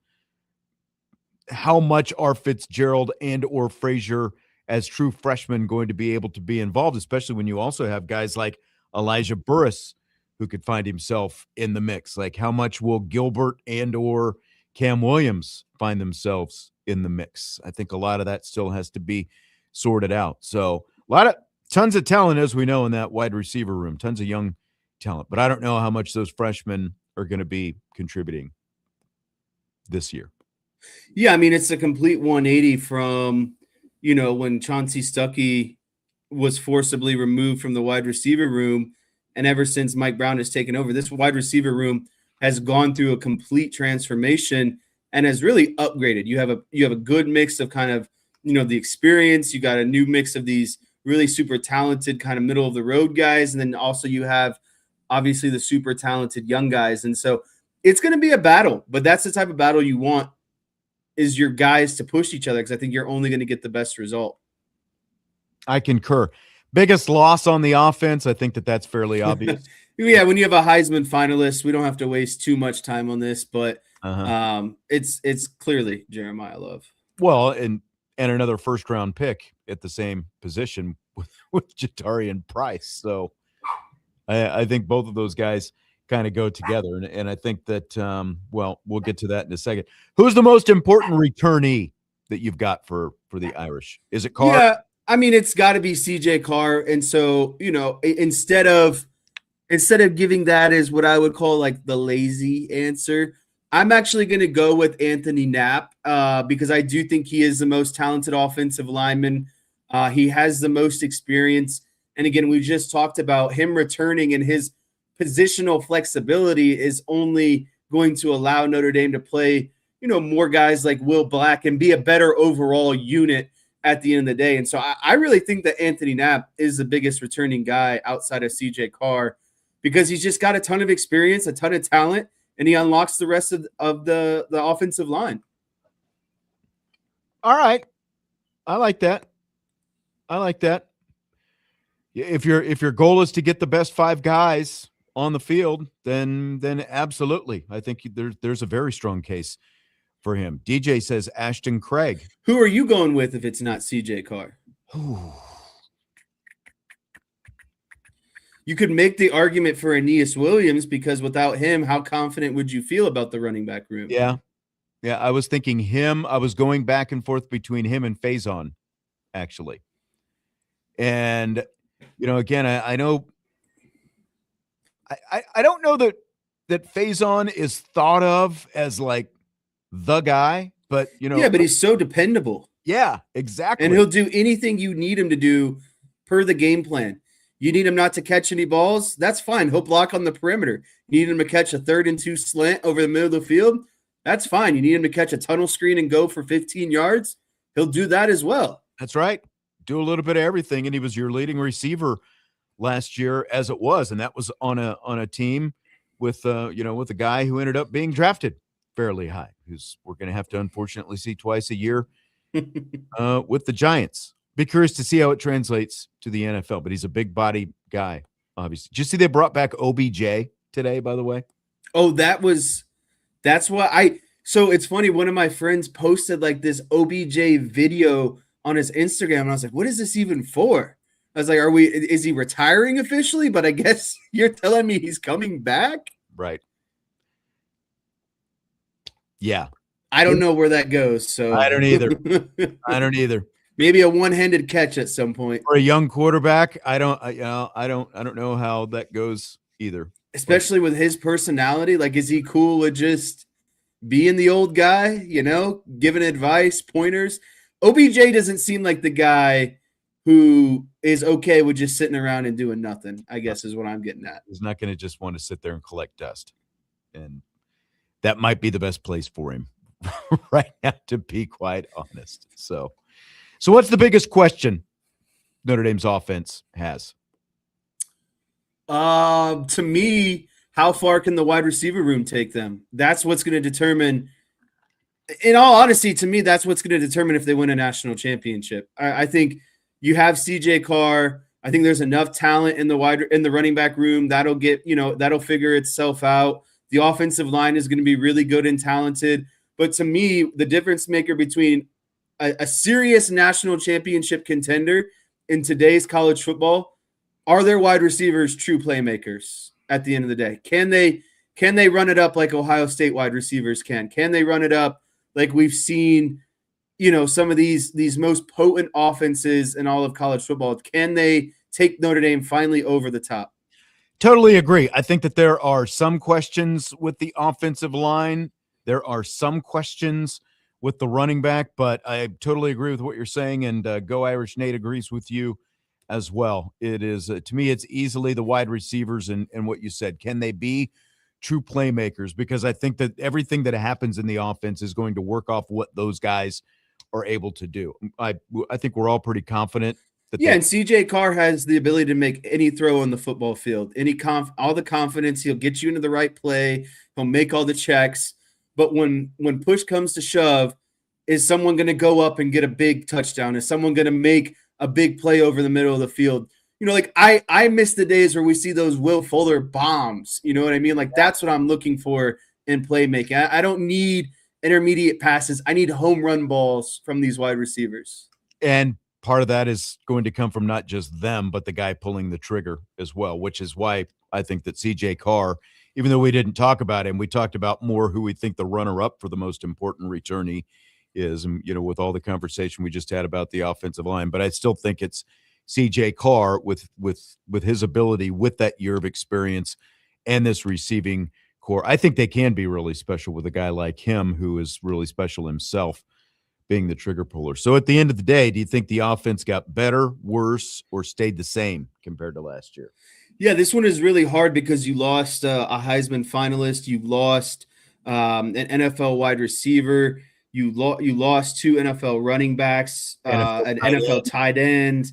how much are Fitzgerald and or Frazier as true freshmen going to be able to be involved, especially when you also have guys like Elijah Burris who could find himself in the mix? Like, how much will Gilbert and or Cam Williams find themselves in the mix? I think a lot of that still has to be sorted out. So tons of talent, as we know, in that wide receiver room, tons of young talent, but I don't know how much those freshmen are going to be contributing this year. Yeah, I mean, it's a complete 180 from, when Chauncey Stuckey was forcibly removed from the wide receiver room. And ever since Mike Brown has taken over, this wide receiver room has gone through a complete transformation and has really upgraded. You have a good mix of kind of, the experience. You got a new mix of these really super talented kind of middle of the road guys. And then also you have obviously the super talented young guys. And so it's going to be a battle, but that's the type of battle you want, is your guys to push each other, because I think you're only going to get the best result. I concur. Biggest loss on the offense, I think that's fairly obvious. Yeah, when you have a Heisman finalist, we don't have to waste too much time on this, but it's clearly Jeremiah Love. Well, and another first-round pick at the same position with Jatarian Price. So I think both of those guys kind of go together. And I think that, we'll get to that in a second. Who's the most important returnee that you've got for the Irish? Is it Carr? Yeah, I mean, it's got to be CJ Carr. And so, instead of giving that as what I would call like the lazy answer, I'm actually going to go with Anthony Knapp because I do think he is the most talented offensive lineman. He has the most experience. And again, we just talked about him returning, and his positional flexibility is only going to allow Notre Dame to play, more guys like Will Black and be a better overall unit at the end of the day. And so I really think that Anthony Knapp is the biggest returning guy outside of CJ Carr, because he's just got a ton of experience, a ton of talent, and he unlocks the rest of the offensive line. All right. I like that. If your goal is to get the best 5 guys on the field, then absolutely. I think there's a very strong case for him. DJ says Ashton Craig. Who are you going with if it's not CJ Carr? You could make the argument for Aeneas Williams, because without him, how confident would you feel about the running back room? Yeah, I was thinking him. I was going back and forth between him and Faison, actually. And, again, I know I don't know that Faison is thought of as like the guy, but yeah, but he's so dependable. Yeah, exactly. And he'll do anything you need him to do per the game plan. You need him not to catch any balls? That's fine. He'll block on the perimeter. You need him to catch a 3rd and 2 slant over the middle of the field? That's fine. You need him to catch a tunnel screen and go for 15 yards? He'll do that as well. That's right. Do a little bit of everything, and he was your leading receiver last year as it was, and that was on a team with with a guy who ended up being drafted fairly high, who's we're going to have to unfortunately see twice a year with the Giants. Be curious to see how it translates to the NFL, but he's a big body guy, obviously. Did you see they brought back OBJ today, by the way? Oh, that's what So it's funny. One of my friends posted like this OBJ video on his Instagram, and I was like, "What is this even for?" I was like, Is he retiring officially?" But I guess you're telling me he's coming back. Right. Yeah. I don't know where that goes. So I don't either. I don't either. Maybe a one-handed catch at some point. For a young quarterback, I don't know how that goes either. Especially with his personality. Like, is he cool with just being the old guy, giving advice, pointers? OBJ doesn't seem like the guy who is okay with just sitting around and doing nothing, I guess is what I'm getting at. He's not going to just want to sit there and collect dust. And that might be the best place for him right now, to be quite honest. So what's the biggest question Notre Dame's offense has? To me, how far can the wide receiver room take them? That's what's going to determine. In all honesty, to me, that's what's going to determine if they win a national championship. I think you have CJ Carr. I think there's enough talent in the running back room that'll figure itself out. The offensive line is going to be really good and talented. But to me, the difference maker between a serious national championship contender in today's college football are their wide receivers true playmakers at the end of the day. Can they run it up like Ohio State wide receivers can? Can they run it up like we've seen, some of these most potent offenses in all of college football? Can they take Notre Dame finally over the top? Totally agree. I think that there are some questions with the offensive line. There are some questions with the running back, but I totally agree with what you're saying. And Go Irish Nate agrees with you as well. It is, to me, it's easily the wide receivers and what you said. Can they be true playmakers? Because I think that everything that happens in the offense is going to work off what those guys are able to do. I think we're all pretty confident. And CJ Carr has the ability to make any throw on the football field, all the confidence. He'll get you into the right play. He'll make all the checks. But when push comes to shove, is someone going to go up and get a big touchdown? Is someone going to make a big play over the middle of the field? I miss the days where we see those Will Fuller bombs. You know what I mean? Like, that's what I'm looking for in playmaking. I don't need intermediate passes. I need home run balls from these wide receivers. And part of that is going to come from not just them, but the guy pulling the trigger as well, which is why I think that CJ Carr, even though we didn't talk about him, we talked about more who we think the runner-up for the most important returnee is, and, with all the conversation we just had about the offensive line. But I still think it's CJ Carr with his ability, with that year of experience and this receiving core. I think they can be really special with a guy like him who is really special himself, being the trigger puller. So at the end of the day, do you think the offense got better, worse, or stayed the same compared to last year? Yeah, this one is really hard because you lost a Heisman finalist. You lost an NFL wide receiver. You lost two NFL running backs, an NFL tight end.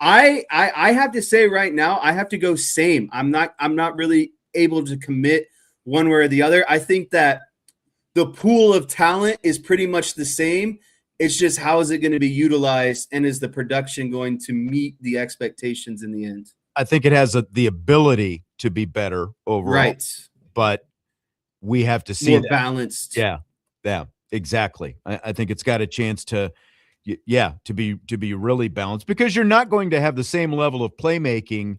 I have to say right now, I have to go same. I'm not really able to commit one way or the other. I think that the pool of talent is pretty much the same. It's just how is it going to be utilized, and is the production going to meet the expectations in the end? I think it has the ability to be better overall, right? But we have to see more that. Balanced. Yeah, exactly. I think it's got a chance to be really balanced, because you're not going to have the same level of playmaking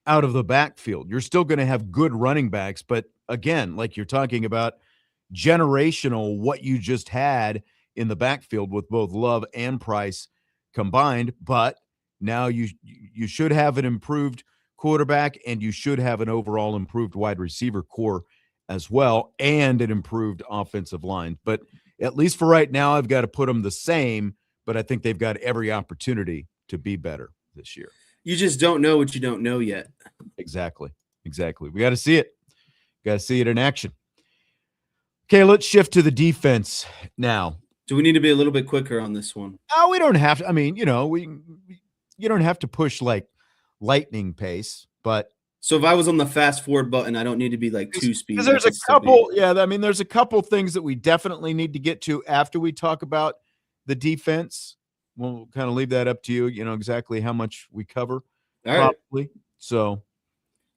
out of the backfield. You're still going to have good running backs, but again, like you're talking about, generational, what you just had in the backfield with both Love and Price combined. But now you should have an improved quarterback, and you should have an overall improved wide receiver core as well, and an improved offensive line. But at least for right now, I've got to put them the same, but I think they've got every opportunity to be better this year. You just don't know what you don't know yet. Exactly. We got to see it. Got to see it in action. Okay, let's shift to the defense now. Do we need to be a little bit quicker on this one? Oh, we don't have to. I mean, you don't have to push like lightning pace, but so if I was on the fast forward button, I don't need to be like 2 speed. Because there's a couple, there's a couple things that we definitely need to get to after we talk about the defense. We'll kind of leave that up to you, exactly how much we cover. All probably. Right. So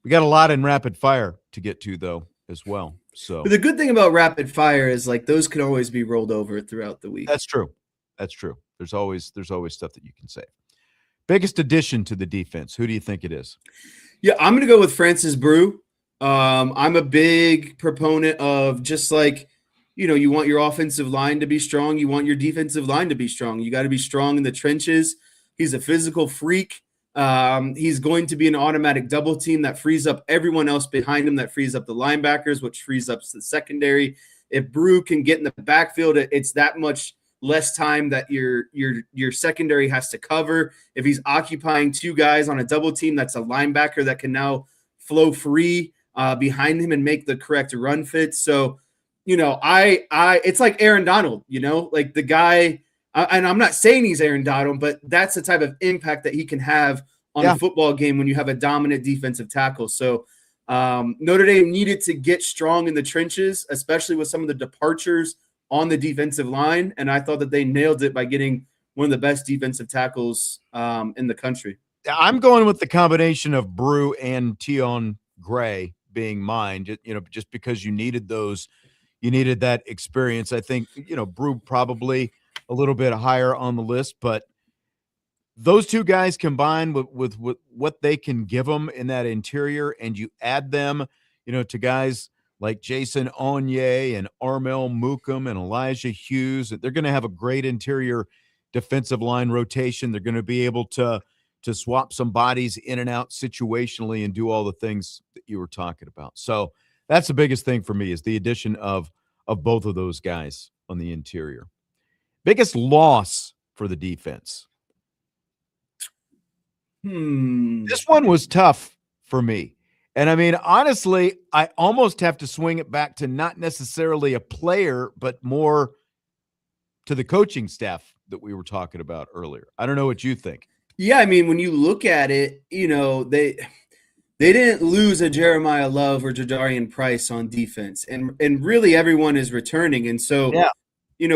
we got a lot in rapid fire to get to, though, as well. So But the good thing about rapid fire is like those can always be rolled over throughout the week. that's true. That's true. There's always stuff that you can say. Biggest addition to the defense. Who do you think it is? Yeah, I'm going to go with Francis Brew. I'm a big proponent of just like, you want your offensive line to be strong. You want your defensive line to be strong. You got to be strong in the trenches. He's a physical freak. He's going to be an automatic double team that frees up everyone else behind him, that frees up the linebackers, which frees up the secondary. If Brew can get in the backfield, it's that much less time that your secondary has to cover. If he's occupying two guys on a double team, that's a linebacker that can now flow free behind him and make the correct run fit. So, it's like Aaron Donald, like the guy, and I'm not saying he's Aaron Donald, but that's the type of impact that he can have on a football game when you have a dominant defensive tackle. So Notre Dame needed to get strong in the trenches, especially with some of the departures on the defensive line. And I thought that they nailed it by getting one of the best defensive tackles in the country. I'm going with the combination of Brew and Tion Gray being mine, just because you needed that experience. I think, Brew probably a little bit higher on the list, but those two guys combined with what they can give them in that interior, and you add them, to guys like Jason Onye and Armel Mukum and Elijah Hughes, they're going to have a great interior defensive line rotation. They're going to be able to swap some bodies in and out situationally and do all the things that you were talking about. So that's the biggest thing for me, is the addition of both of those guys on the interior. Biggest loss for the defense. This one was tough for me. And I mean, honestly, I almost have to swing it back to not necessarily a player, but more to the coaching staff that we were talking about earlier. I don't know what you think. Yeah, I mean, when you look at it, they didn't lose a Jeremiah Love or Jadarian Price on defense, and really everyone is returning. And so,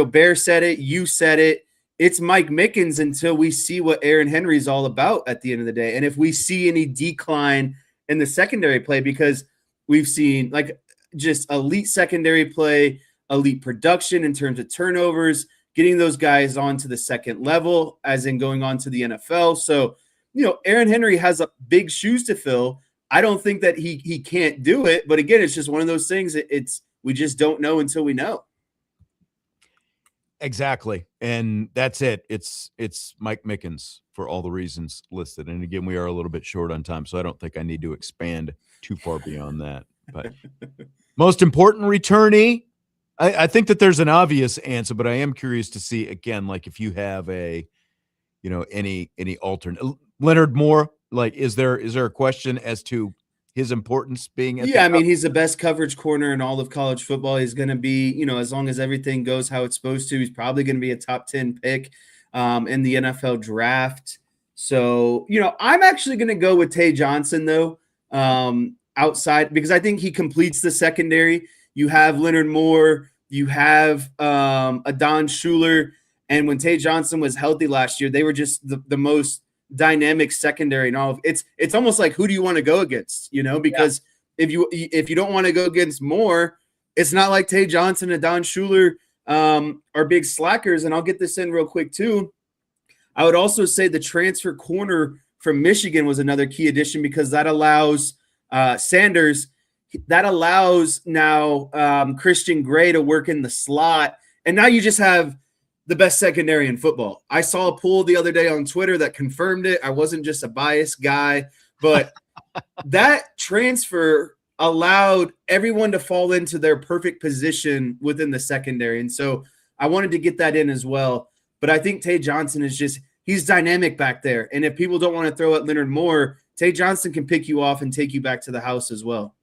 Bear said it, you said it. It's Mike Mickens until we see what Aaron Henry's all about at the end of the day, and if we see any decline in the secondary play, because we've seen like just elite secondary play, elite production in terms of turnovers, getting those guys onto the second level, as in going on to the NFL. So, Aaron Henry has a big shoes to fill. I don't think that he can't do it, but again, it's just one of those things. We just don't know until we know. Exactly. And that's it. It's Mike Mickens for all the reasons listed. And again, we are a little bit short on time, so I don't think I need to expand too far beyond that. But most important returnee, I think that there's an obvious answer, but I am curious to see, again, like if you have any alternate. Leonard Moore, like, is there a question as to his importance being I mean, he's the best coverage corner in all of college football. He's going to be, as long as everything goes how it's supposed to, he's probably going to be a top 10 pick in the NFL draft. So, I'm actually going to go with Tay Johnson, though, outside, because I think he completes the secondary. You have Leonard Moore, you have Adon Schuler, and when Tay Johnson was healthy last year, they were just the most dynamic secondary and all. It's almost like, who do you want to go against? Because if you don't want to go against Moore, it's not like Tay Johnson and Adon Schuler are big slackers. And I'll get this in real quick too. I would also say the transfer corner from Michigan was another key addition, because that allows Sanders. That allows now Christian Gray to work in the slot. And now you just have the best secondary in football. I saw a poll the other day on Twitter that confirmed it. I wasn't just a biased guy, but that transfer allowed everyone to fall into their perfect position within the secondary. And so I wanted to get that in as well. But I think Tay Johnson he's dynamic back there. And if people don't want to throw at Leonard Moore, Tay Johnson can pick you off and take you back to the house as well.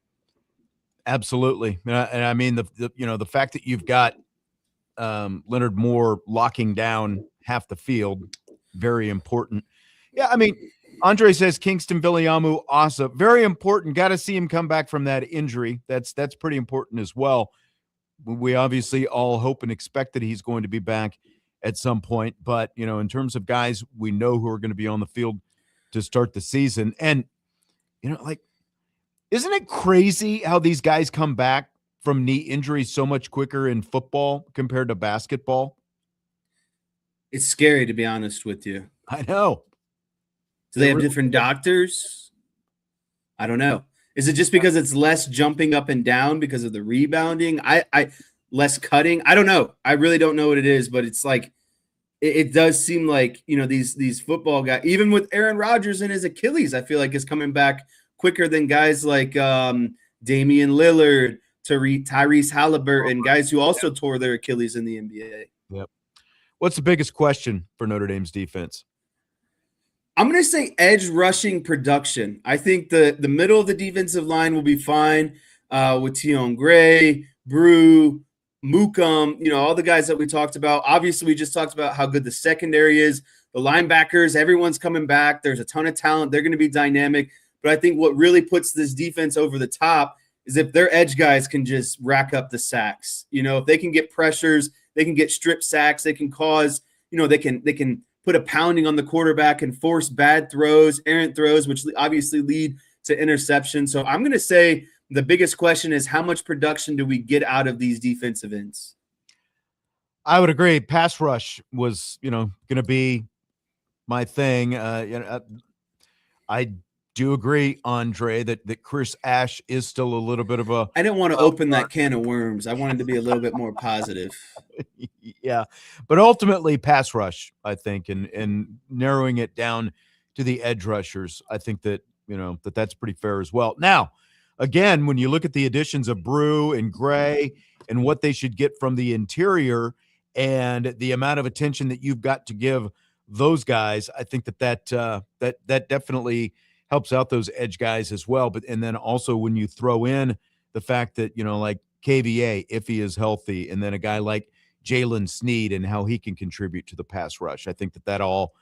Absolutely. And I mean, the fact that you've got Leonard Moore locking down half the field, very important. Yeah, I mean, Andre says Kingston Viliamu, awesome, very important. Got to see him come back from that injury. That's pretty important as well. We obviously all hope and expect that he's going to be back at some point, but in terms of guys we know who are going to be on the field to start the season, and like, isn't it crazy how these guys come back from knee injuries so much quicker in football compared to basketball? It's scary, to be honest with you. I know. Do they have different doctors? I don't know. Is it just because it's less jumping up and down because of the rebounding? I less cutting. I don't know. I really don't know what it is, but it's like it does seem like, you know, these football guys, even with Aaron Rodgers and his Achilles, I feel like is coming back quicker than guys like Damian Lillard, Tyrese Halliburton, guys who also tore their Achilles in the NBA. Yep. What's the biggest question for Notre Dame's defense? I'm going to say edge rushing production. I think the middle of the defensive line will be fine with Tion Gray, Brew, Mukum, you know, all the guys that we talked about. Obviously, we just talked about how good the secondary is. The linebackers, everyone's coming back. There's a ton of talent. They're going to be dynamic. But I think what really puts this defense over the top is if their edge guys can just rack up the sacks. You know, if they can get pressures, they can get strip sacks, they can cause, you know, they can put a pounding on the quarterback and force bad throws, errant throws, which obviously lead to interception. So I'm going to say the biggest question is how much production do we get out of these defensive ends? I would agree. Pass rush was, you know, going to be my thing. I do agree, Andre, that Chris Ash is still a little bit of a. I didn't want to open that can of worms. I wanted to be a little bit more positive. Yeah, but ultimately pass rush, I think, and narrowing it down to the edge rushers, I think that, you know, that's pretty fair as well. Now, again, when you look at the additions of Brew and Gray and what they should get from the interior and the amount of attention that you've got to give those guys, I think that definitely helps out those edge guys as well. But and then also when you throw in the fact that, you know, like KVA, if he is healthy, and then a guy like Jalen Sneed and how he can contribute to the pass rush, I think that all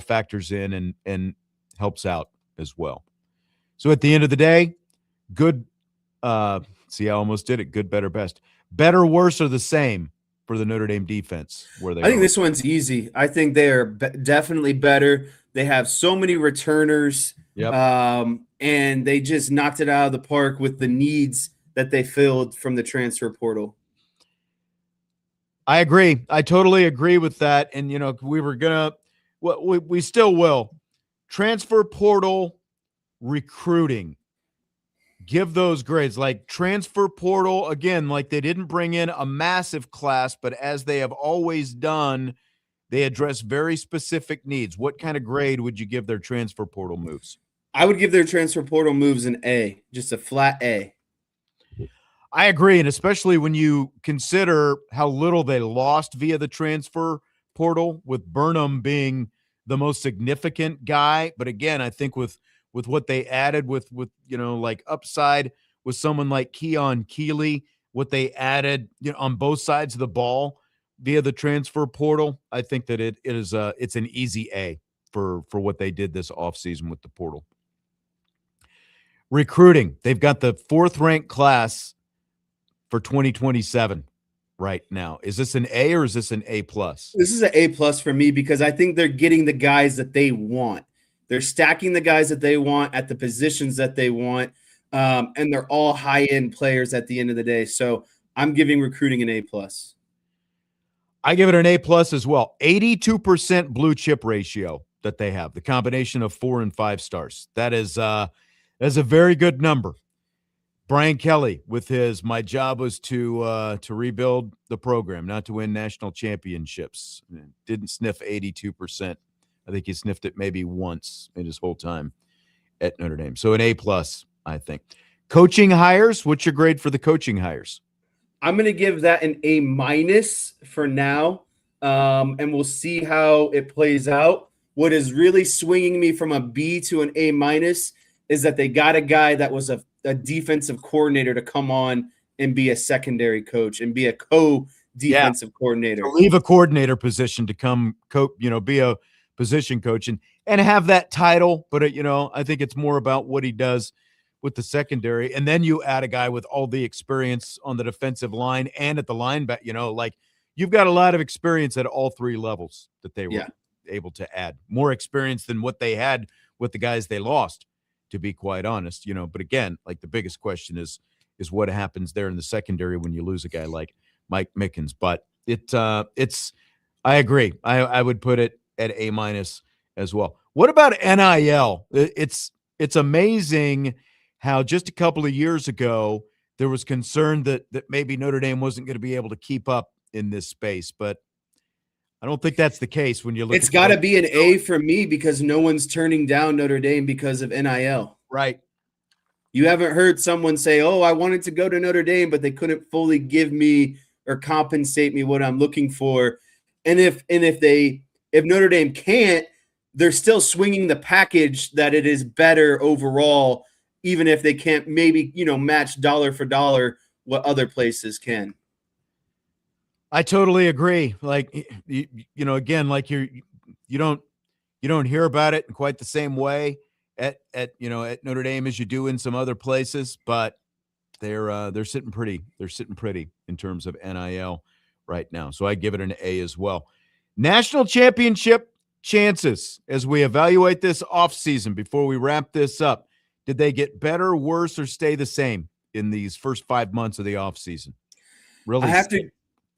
factors in and helps out as well. So at the end of the day, good. See, I almost did it. Good, better, best. Better, worse, or the same for the Notre Dame defense? Where they? I think this one's easy. I think they are definitely better. They have so many returners, and they just knocked it out of the park with the needs that they filled from the transfer portal. I agree. I totally agree with that. And, you know, we were going to, we still will. Transfer portal recruiting. Give those grades. Like transfer portal, again, like they didn't bring in a massive class, but as they have always done, they address very specific needs. What kind of grade would you give their transfer portal moves? I would give their transfer portal moves an A, just a flat A. I agree, and especially when you consider how little they lost via the transfer portal, with Burnham being the most significant guy. But again, I think with what they added with you know, like upside with someone like Keon Keeley, what they added, you know, on both sides of the ball via the transfer portal, I think that it's an easy A for what they did this offseason with the portal. Recruiting, they've got the 4th ranked class for 2027 right now. Is this an A or is this an A+? This is an A+ for me because I think they're getting the guys that they want. They're stacking the guys that they want at the positions that they want, and they're all high-end players at the end of the day. So I'm giving recruiting an A+. I give it an A+ as well. 82% blue chip ratio that they have, the combination of 4 and 5 stars. That's a very good number. Brian Kelly with his "my job was to rebuild the program, not to win national championships." Didn't sniff 82%. I think he sniffed it maybe once in his whole time at Notre Dame. So an A+, I think. Coaching hires, what's your grade for the coaching hires? I'm going to give that an A- for now, and we'll see how it plays out. What is really swinging me from a B to an A- is that they got a guy that was a defensive coordinator to come on and be a secondary coach and be a co-defensive coordinator. To leave a coordinator position to come be a position coach and have that title. But, you know, I think it's more about what he does with the secondary. And then you add a guy with all the experience on the defensive line and at the linebacker, you know, like you've got a lot of experience at all 3 levels that they were able to add. More experience than what they had with the guys they lost, to be quite honest, you know. But again, like the biggest question is is what happens there in the secondary when you lose a guy like Mike Mickens. But it's I agree. I would put it at A minus as well. What about NIL? It's amazing how just a couple of years ago there was concern that maybe Notre Dame wasn't going to be able to keep up in this space, but I don't think that's the case when you look It's at got to be an A for me because no one's turning down Notre Dame because of NIL. right. You haven't heard someone say, "Oh, I wanted to go to Notre Dame, but they couldn't fully give me or compensate me what I'm looking for." And if Notre Dame can't, they're still swinging the package that it is better overall, even if they can't maybe match dollar for dollar what other places can. I totally agree. Like again, like you don't hear about it in quite the same way at Notre Dame as you do in some other places, but they're sitting pretty. They're sitting pretty in terms of NIL right now. So I give it an A as well. National championship chances as we evaluate this offseason before we wrap this up. Did they get better, worse, or stay the same in these first 5 months of the offseason? Really,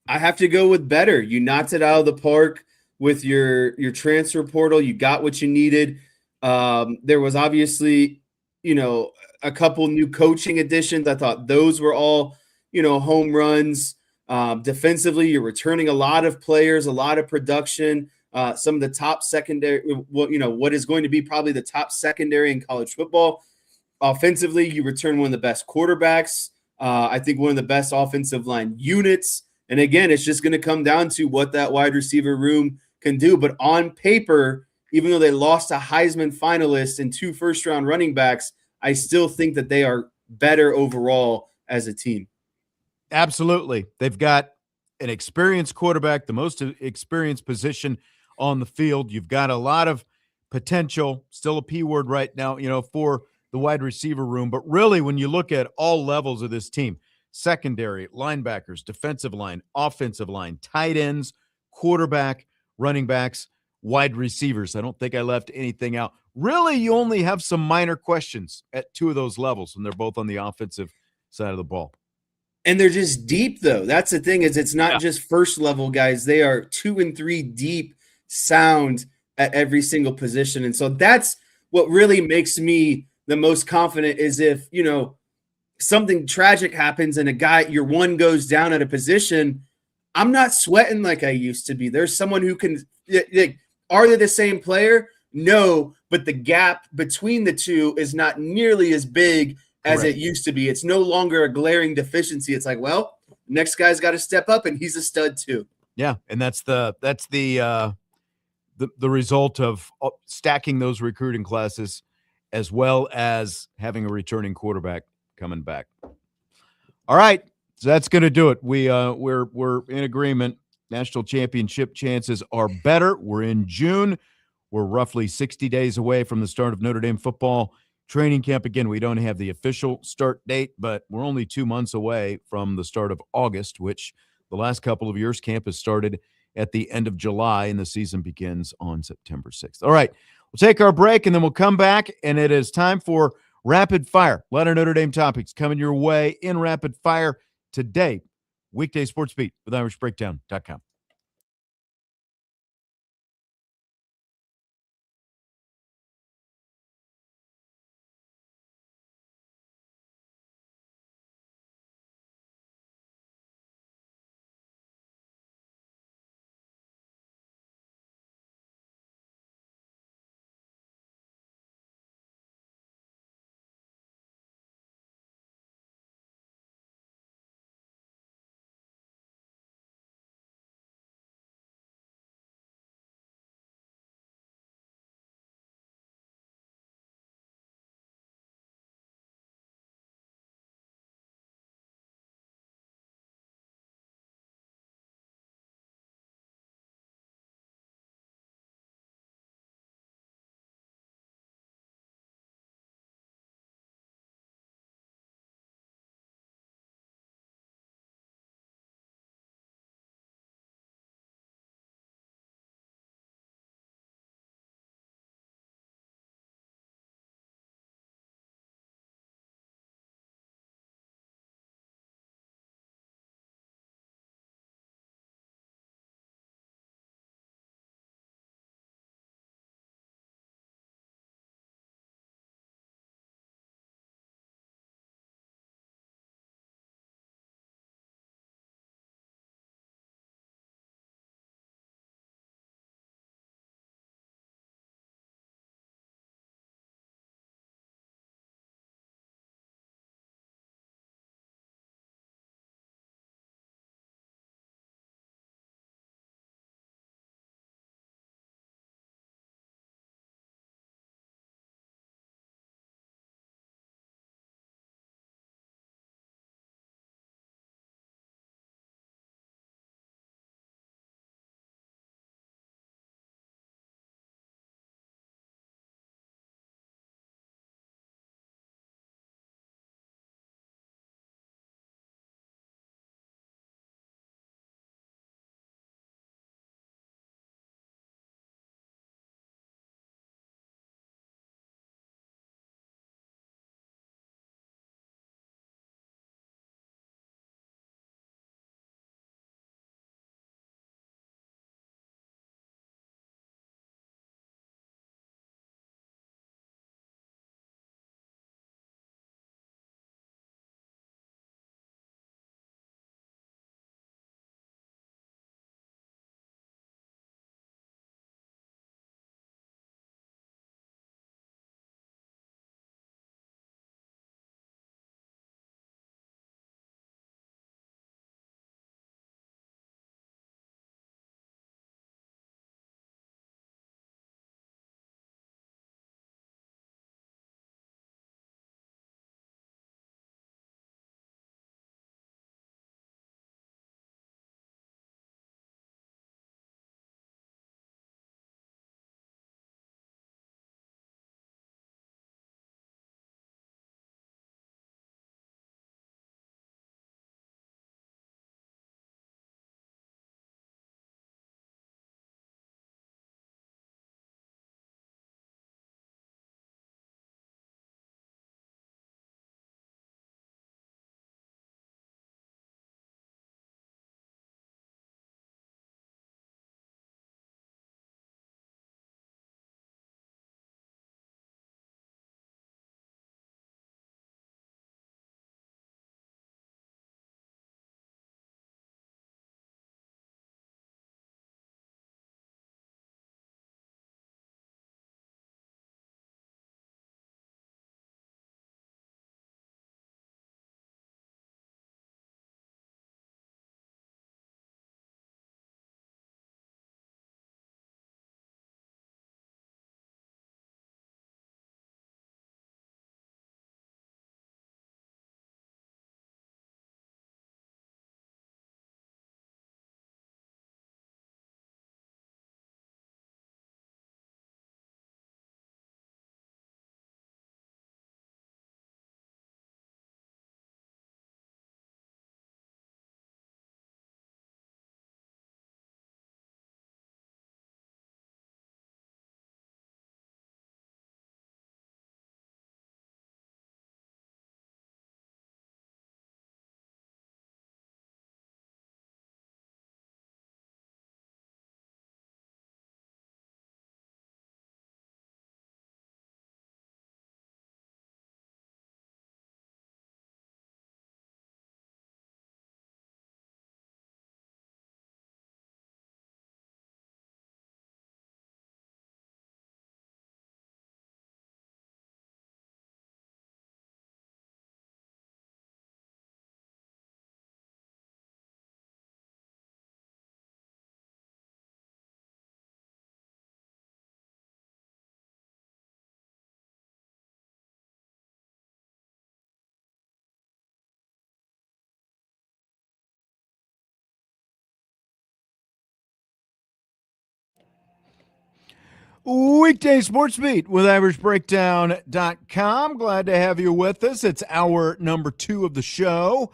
I have to go with better. You knocked it out of the park with your transfer portal. You got what you needed. There was obviously, a couple new coaching additions. I thought those were all, home runs. Defensively, you're returning a lot of players, a lot of production. Some of the top secondary, what is going to be probably the top secondary in college football. Offensively, you return one of the best quarterbacks. I think one of the best offensive line units. And again, it's just going to come down to what that wide receiver room can do. But on paper, even though they lost a Heisman finalist and 2 first-round running backs, I still think that they are better overall as a team. Absolutely. They've got an experienced quarterback, the most experienced position on the field. You've got a lot of potential, still a P word right now, for the wide receiver room. But really, when you look at all levels of this team, secondary, linebackers, defensive line, offensive line, tight ends, quarterback, running backs, wide receivers. I don't think I left anything out. Really, you only have some minor questions at 2 of those levels, and they're both on the offensive side of the ball. And they're just deep, though. That's the thing is it's not just first level guys. They are 2 and 3 deep, sound at every single position. And so that's what really makes me the most confident is if, something tragic happens and your one goes down at a position, I'm not sweating like I used to be. There's someone who can are they the same player? No, but the gap between the two is not nearly as big as it used to be. It's no longer a glaring deficiency. It's like, well, next guy's got to step up and he's a stud too. Yeah, and that's the result of stacking those recruiting classes as well as having a returning quarterback coming back. All right, so that's going to do it. We're in agreement. National championship chances are better. We're in June. We're roughly 60 days away from the start of Notre Dame football training camp. Again, we don't have the official start date, but we're only 2 months away from the start of August, which the last couple of years camp has started at the end of July, and the season begins on September 6th. All right, we'll take our break, and then we'll come back, and it is time for Rapid Fire. A lot of Notre Dame topics coming your way in Rapid Fire today. Weekday Sports Beat with IrishBreakdown.com. Weekday Sportsbeat with IrishBreakdown.com. Glad to have you with us. It's hour number 2 of the show.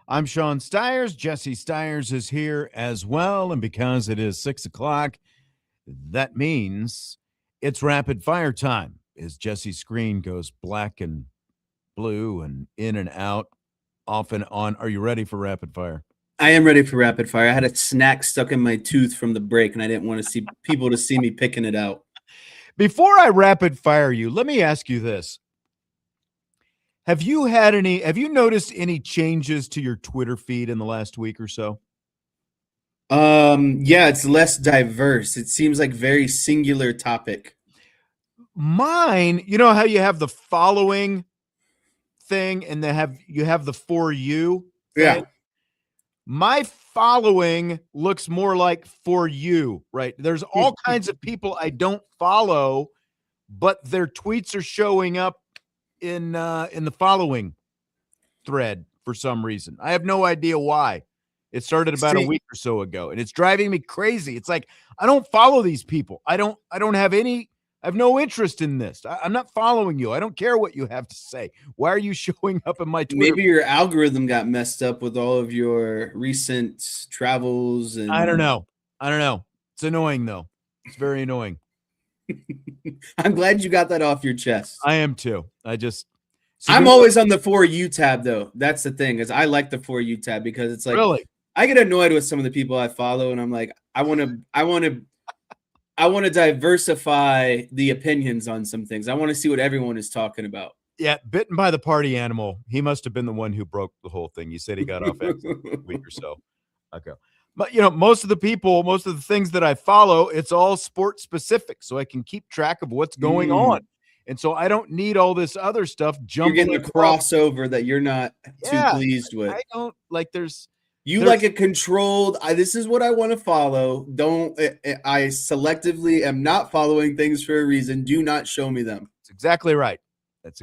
I'm Sean Stiers. Jesse Stiers is here as well. And because it is 6 o'clock, that means it's rapid fire time as Jesse's screen goes black and blue and in and out, off and on. Are you ready for rapid fire? I am ready for rapid fire. I had a snack stuck in my tooth from the break, and I didn't want to see people to see me picking it out. Before I rapid fire you, let me ask you this. Have you noticed any changes to your Twitter feed in the last week or so? Yeah, it's less diverse. It seems like very singular topic. Mine, you know how you have the following thing and you have the for you thing? Yeah. My following looks more like for you, right? There's all kinds of people I don't follow, but their tweets are showing up in the following thread for some reason. I have no idea why. It started about a week or so ago, and it's driving me crazy. It's like I don't follow these people. I have no interest in this. I'm not following you. I don't care what you have to say. Why are you showing up in my Twitter? Maybe your algorithm got messed up with all of your recent travels. And I don't know. It's annoying, though. It's very annoying. I'm glad you got that off your chest. I am, too. I'm always on the For You tab, though. That's the thing, is I like the For You tab because it's like, really? I get annoyed with some of the people I follow, and I'm like, I want to diversify the opinions on some things. I want to see what everyone is talking about. Yeah, bitten by the party animal. He must have been the one who broke the whole thing. You said he got off a week or so ago. But, most of the things that I follow, it's all sport specific, so I can keep track of what's going on. And so I don't need all this other stuff jumping. You're getting a crossover that you're not too pleased with. I don't like like a controlled, this is what I want to follow. I selectively am not following things for a reason. Do not show me them. That's exactly right. It's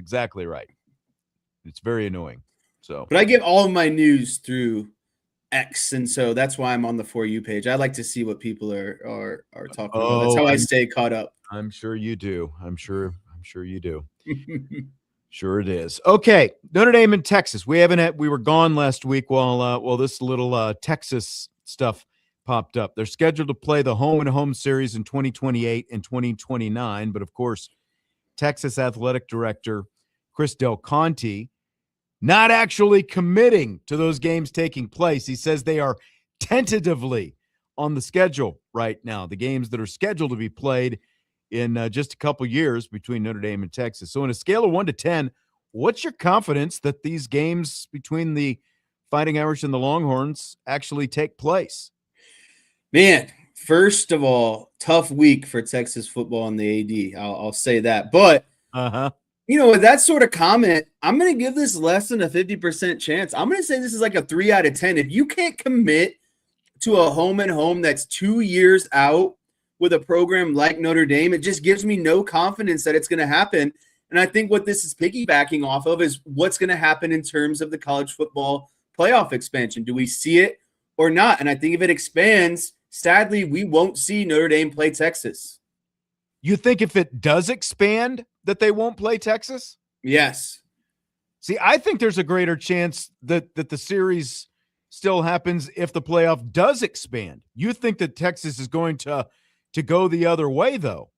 very annoying. But I get all of my news through X, and so that's why I'm on the For You page. I like to see what people are talking about. That's how I stay caught up. I'm sure you do. I'm sure you do. Sure it is. Okay, Notre Dame and Texas. We were gone last week while this little Texas stuff popped up. They're scheduled to play the home and home series in 2028 and 2029, but of course, Texas athletic director Chris Del Conte not actually committing to those games taking place. He says they are tentatively on the schedule right now, the games that are scheduled to be played in just a couple years between Notre Dame and Texas. So on a scale of 1 to 10, what's your confidence that these games between the Fighting Irish and the Longhorns actually take place? Man, first of all, tough week for Texas football and the AD. I'll say that. But, with that sort of comment, I'm going to give this less than a 50% chance. I'm going to say this is like a 3 out of 10. If you can't commit to a home and home that's 2 years out with a program like Notre Dame, it just gives me no confidence that it's going to happen. And I think what this is piggybacking off of is what's going to happen in terms of the college football playoff expansion. Do we see it or not? And I think if it expands, sadly, we won't see Notre Dame play Texas. You think if it does expand that they won't play Texas? Yes. See, I think there's a greater chance that the series still happens if the playoff does expand. You think that Texas is going to go the other way, though?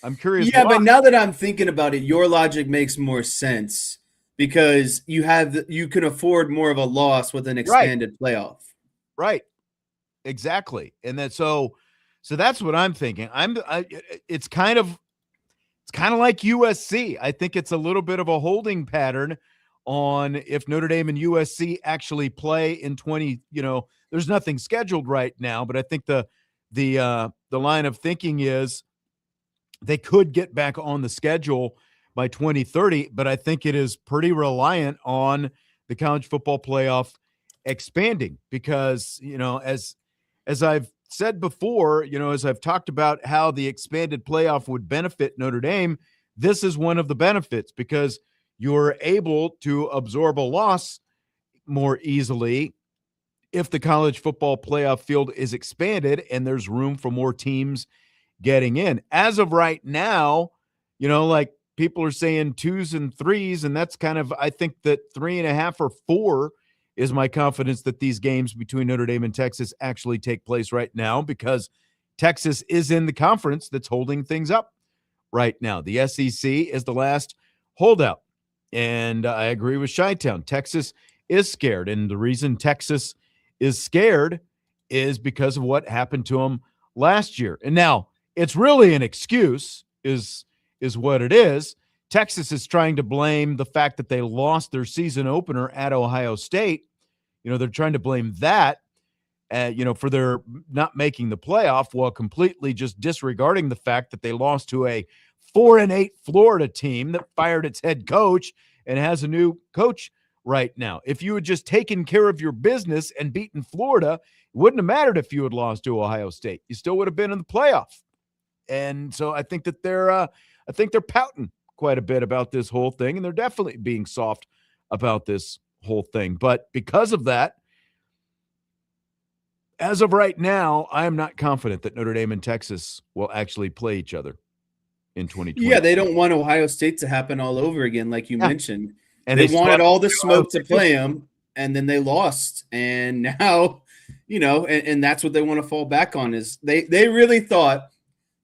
I'm curious. Yeah, but now that I'm thinking about it, your logic makes more sense because you can afford more of a loss with an expanded playoff. Right. Exactly. And so that's what I'm thinking. It's kind of like USC. I think it's a little bit of a holding pattern on if Notre Dame and USC actually play in 20, there's nothing scheduled right now, but I think the line of thinking is they could get back on the schedule by 2030, but I think it is pretty reliant on the college football playoff expanding because, as I've said before, as I've talked about how the expanded playoff would benefit Notre Dame, this is one of the benefits because you're able to absorb a loss more easily if the college football playoff field is expanded and there's room for more teams getting in. As of right now, like people are saying 2s and 3s, and that's kind of, I think that 3.5 or 4 is my confidence that these games between Notre Dame and Texas actually take place right now, because Texas is in the conference that's holding things up right now. The SEC is the last holdout. And I agree with Chi-Town. Texas is scared. And the reason Texas is scared is because of what happened to them last year. And now it's really an excuse is what it is. Texas is trying to blame the fact that they lost their season opener at Ohio State. They're trying to blame that, for their not making the playoff, while completely just disregarding the fact that they lost to a 4-8 Florida team that fired its head coach and has a new coach right now. If you had just taken care of your business and beaten Florida, it wouldn't have mattered if you had lost to Ohio State. You still would have been in the playoff. And so I think that they're pouting quite a bit about this whole thing, and they're definitely being soft about this whole thing. But because of that, as of right now, I am not confident that Notre Dame and Texas will actually play each other in 2020. Yeah, they don't want Ohio State to happen all over again, like you mentioned. And they wanted all the smoke to play them, and then they lost. And now, and that's what they want to fall back on, is they really thought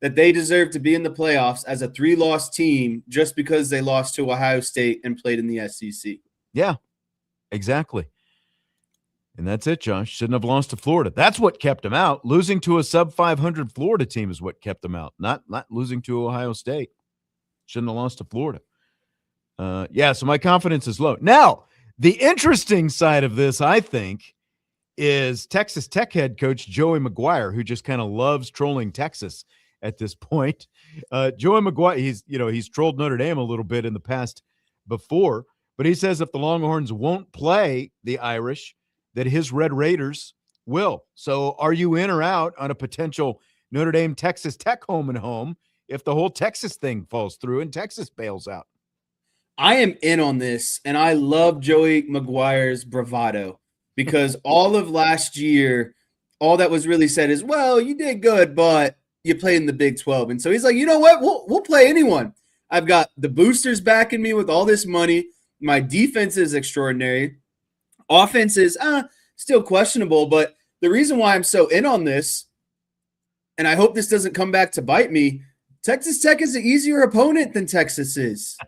that they deserved to be in the playoffs as a 3-loss team just because they lost to Ohio State and played in the SEC. Yeah, exactly. And that's it, Josh. Shouldn't have lost to Florida. That's what kept them out. Losing to a sub-500 Florida team is what kept them out, not losing to Ohio State. Shouldn't have lost to Florida. So my confidence is low. Now, the interesting side of this, I think, is Texas Tech head coach Joey McGuire, who just kind of loves trolling Texas at this point. Joey McGuire, he's trolled Notre Dame a little bit in the past before, but he says if the Longhorns won't play the Irish, that his Red Raiders will. So are you in or out on a potential Notre Dame Texas Tech home and home if the whole Texas thing falls through and Texas bails out? I am in on this, and I love Joey McGuire's bravado, because all of last year, all that was really said is, well, you did good, but you played in the Big 12. And so he's like, you know what? We'll play anyone. I've got the boosters backing me with all this money. My defense is extraordinary. Offense is still questionable, but the reason why I'm so in on this, and I hope this doesn't come back to bite me, Texas Tech is an easier opponent than Texas is.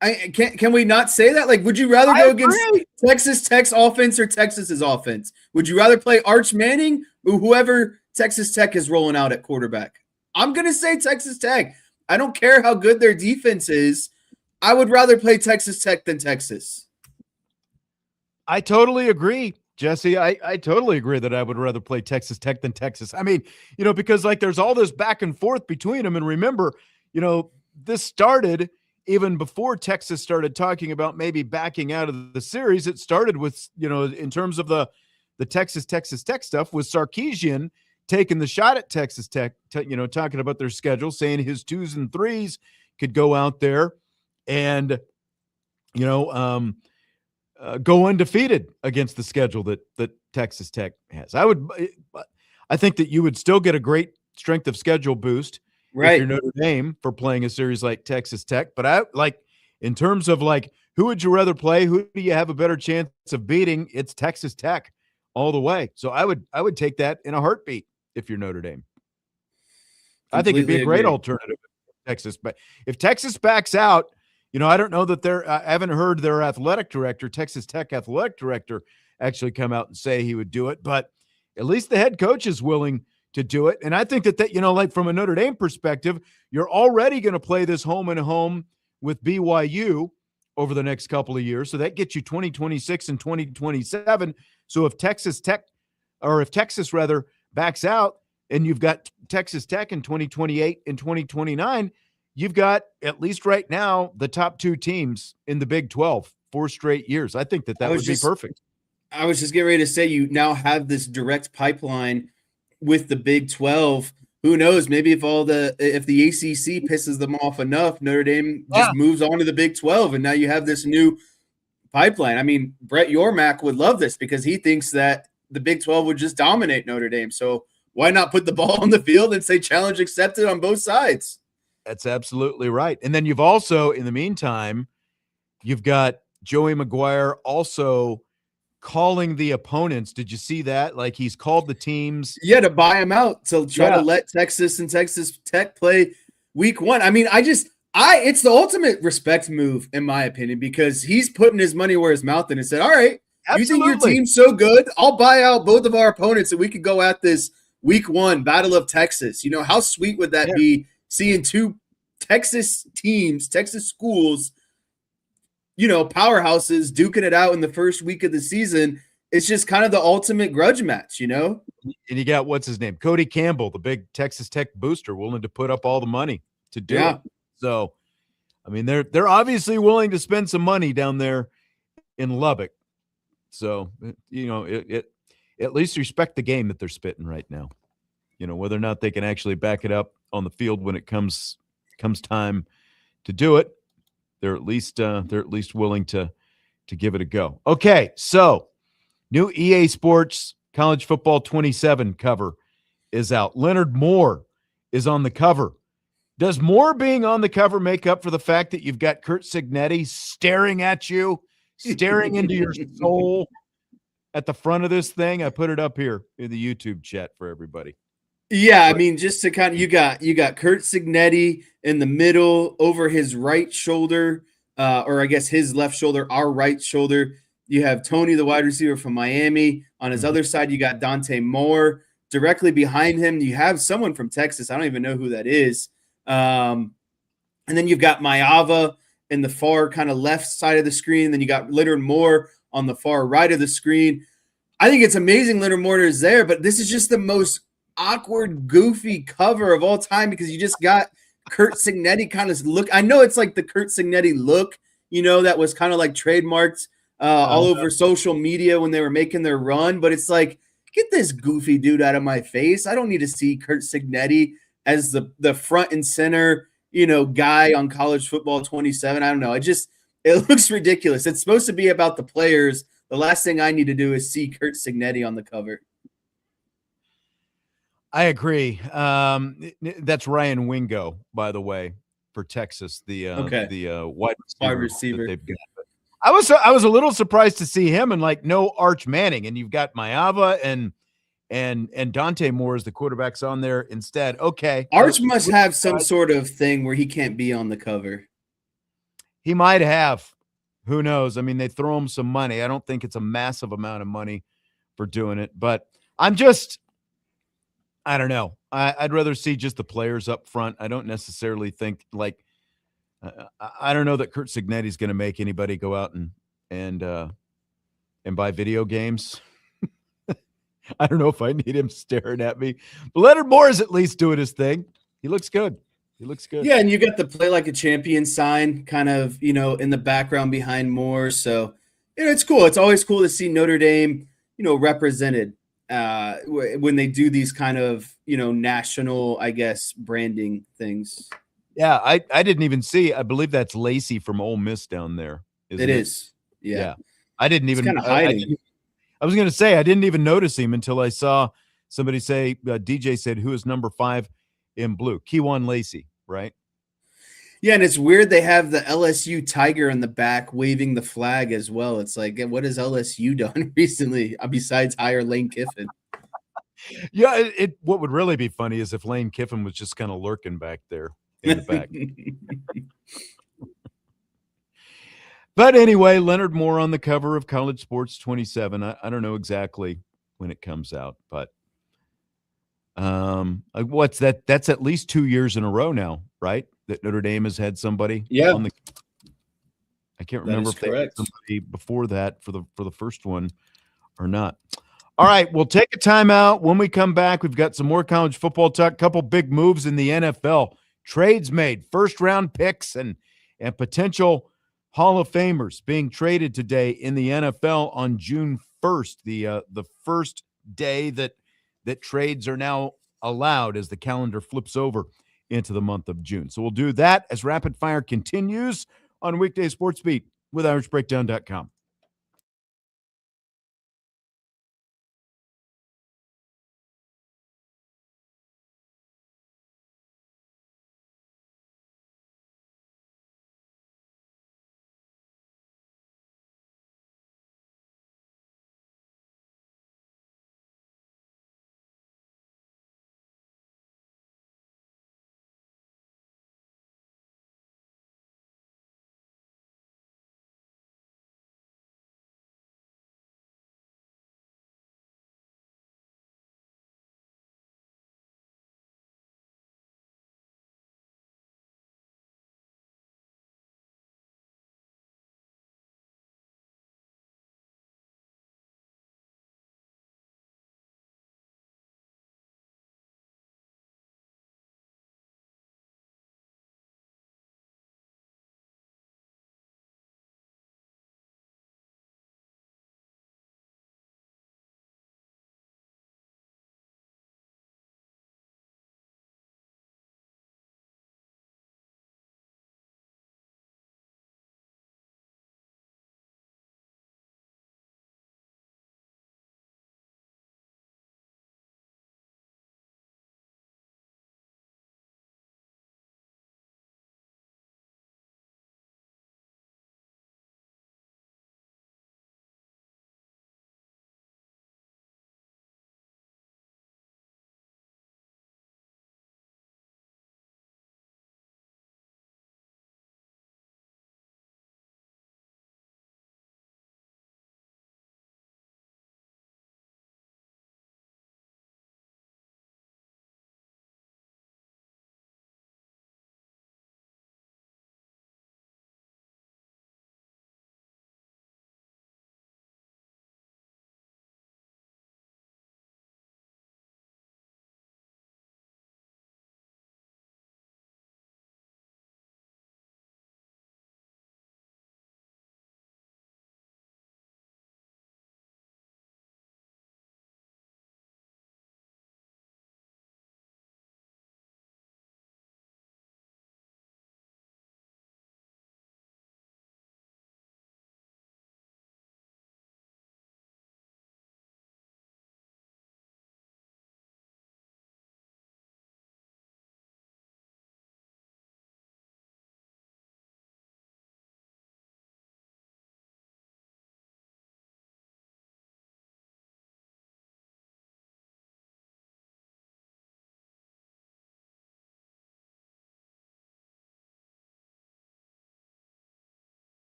Can we not say that? Like, would you rather go against Texas Tech's offense or Texas's offense? Would you rather play Arch Manning or whoever Texas Tech is rolling out at quarterback? I'm going to say Texas Tech. I don't care how good their defense is. I would rather play Texas Tech than Texas. I totally agree, Jesse. I totally agree that I would rather play Texas Tech than Texas. I mean, because like there's all this back and forth between them. And remember, this started even before Texas started talking about maybe backing out of the series. It started with, in terms of the Texas Tech stuff, with Sarkisian taking the shot at Texas Tech, talking about their schedule, saying his 2s and 3s could go out there and, go undefeated against the schedule that Texas Tech has. I think that you would still get a great strength of schedule boost, right, if you're Notre Dame for playing a series like Texas Tech. But in terms of who would you rather play? Who do you have a better chance of beating? It's Texas Tech all the way. So I would take that in a heartbeat if you're Notre Dame. I think it'd be a great alternative to Texas. But if Texas backs out, I don't know that I haven't heard their athletic director, Texas Tech athletic director, actually come out and say he would do it, but at least the head coach is willing to do it. And I think that from a Notre Dame perspective, you're already going to play this home and home with BYU over the next couple of years. So that gets you 2026 and 2027. So if Texas backs out and you've got Texas Tech in 2028 and 2029, you've got, at least right now, the top 2 teams in the Big 12, 4 straight years. I think that would be perfect. I was just getting ready to say, you now have this direct pipeline with the Big 12. Who knows? Maybe if the ACC pisses them off enough, Notre Dame just moves on to the Big 12, and now you have this new pipeline. I mean, Brett Yormark would love this because he thinks that the Big 12 would just dominate Notre Dame. So why not put the ball on the field and say challenge accepted on both sides? That's absolutely right. And then you've also, in the meantime, you've got Joey McGuire also calling the opponents. Did you see that? Like, he's called the teams. Yeah, to buy him out, to try to let Texas and Texas Tech play week 1. I mean, it's the ultimate respect move, in my opinion, because he's putting his money where his mouth is and said, all right, you think your team's so good? I'll buy out both of our opponents and we could go at this week 1 Battle of Texas. You know, how sweet would that be, seeing two Texas teams, Texas schools, you know, powerhouses duking it out in the first week of the season? It's just kind of the ultimate grudge match, you know? And you got, what's his name? Cody Campbell, the big Texas Tech booster, willing to put up all the money to do it. So, I mean, they're obviously willing to spend some money down there in Lubbock. So, you know, it at least respect the game that they're spitting right now. You know, whether or not they can actually back it up on the field when it comes time to do it, they're at least willing to give it a go. Okay, so new EA Sports College Football 27 cover is out. Leonard Moore is on the cover. Does Moore being on the cover make up for the fact that you've got Curt Cignetti staring at you, staring into your soul at the front of this thing? I put it up here in the YouTube chat for everybody. Yeah, I mean, just to kind of, you got Curt Cignetti in the middle over his right shoulder, or I guess his left shoulder, our right shoulder. You have Tony, the wide receiver from Miami. On his other side, you got Dante Moore. Directly behind him, you have someone from Texas. I don't even know who that is. And then you've got Maava in the far kind of left side of the screen. Then you got Leonard Moore on the far right of the screen. I think it's amazing Leonard Moore is there, but this is just the most awkward, goofy cover of all time because you just got Curt Cignetti kind of look. I know it's like the Curt Cignetti look, you know, that was kind of like trademarked all over social media when they were making their run, but it's like, get this goofy dude out of my face. I don't need to see Curt Cignetti as the front and center, you know, guy on College Football 27. I don't know. It looks ridiculous. It's supposed to be about the players. The last thing I need to do is see Curt Cignetti on the cover. I agree. That's Ryan Wingo, by the way, for Texas, the wide receiver that they've got. I was a little surprised to see him and like no Arch Manning, and you've got Maava and Dante Moore as the quarterbacks on there instead. Okay, Arch must have some sort of thing where he can't be on the cover. He might have. Who knows? I mean, they throw him some money. I don't think it's a massive amount of money for doing it, but I don't know. I'd rather see just the players up front. I don't necessarily think like I don't know that Curt Cignetti is going to make anybody go out and buy video games. I don't know if I need him staring at me, but Leonard Moore is at least doing his thing. He looks good. Yeah, and you got the play like a champion sign kind of, you know, in the background behind Moore. So, you know, it's cool. It's always cool to see Notre Dame, you know, represented when they do these kind of, you know, national, I guess, branding things. Yeah, I didn't even see. I believe that's Lacey from Ole Miss down there. It is. Yeah. I didn't even. Kind of hiding. I was going to say I didn't even notice him until I saw somebody say DJ said who is number 5 in blue. Kewan Lacey, right? Yeah, and it's weird they have the LSU Tiger in the back waving the flag as well. It's like, what has LSU done recently besides hire Lane Kiffin? Yeah, what would really be funny is if Lane Kiffin was just kind of lurking back there in the back. But anyway, Leonard Moore on the cover of College Sports 27. I don't know exactly when it comes out, but what's that? That's at least 2 years in a row now, right? That Notre Dame has had somebody. Yeah. I can't remember if they had somebody before that for the first one or not. All right, we'll take a timeout. When we come back, we've got some more college football talk, couple big moves in the NFL. Trades made, first-round picks, and potential Hall of Famers being traded today in the NFL on June 1st, the first day that trades are now allowed as the calendar flips over into the month of June. So we'll do that as Rapid Fire continues on Weekday Sportsbeat with IrishBreakdown.com.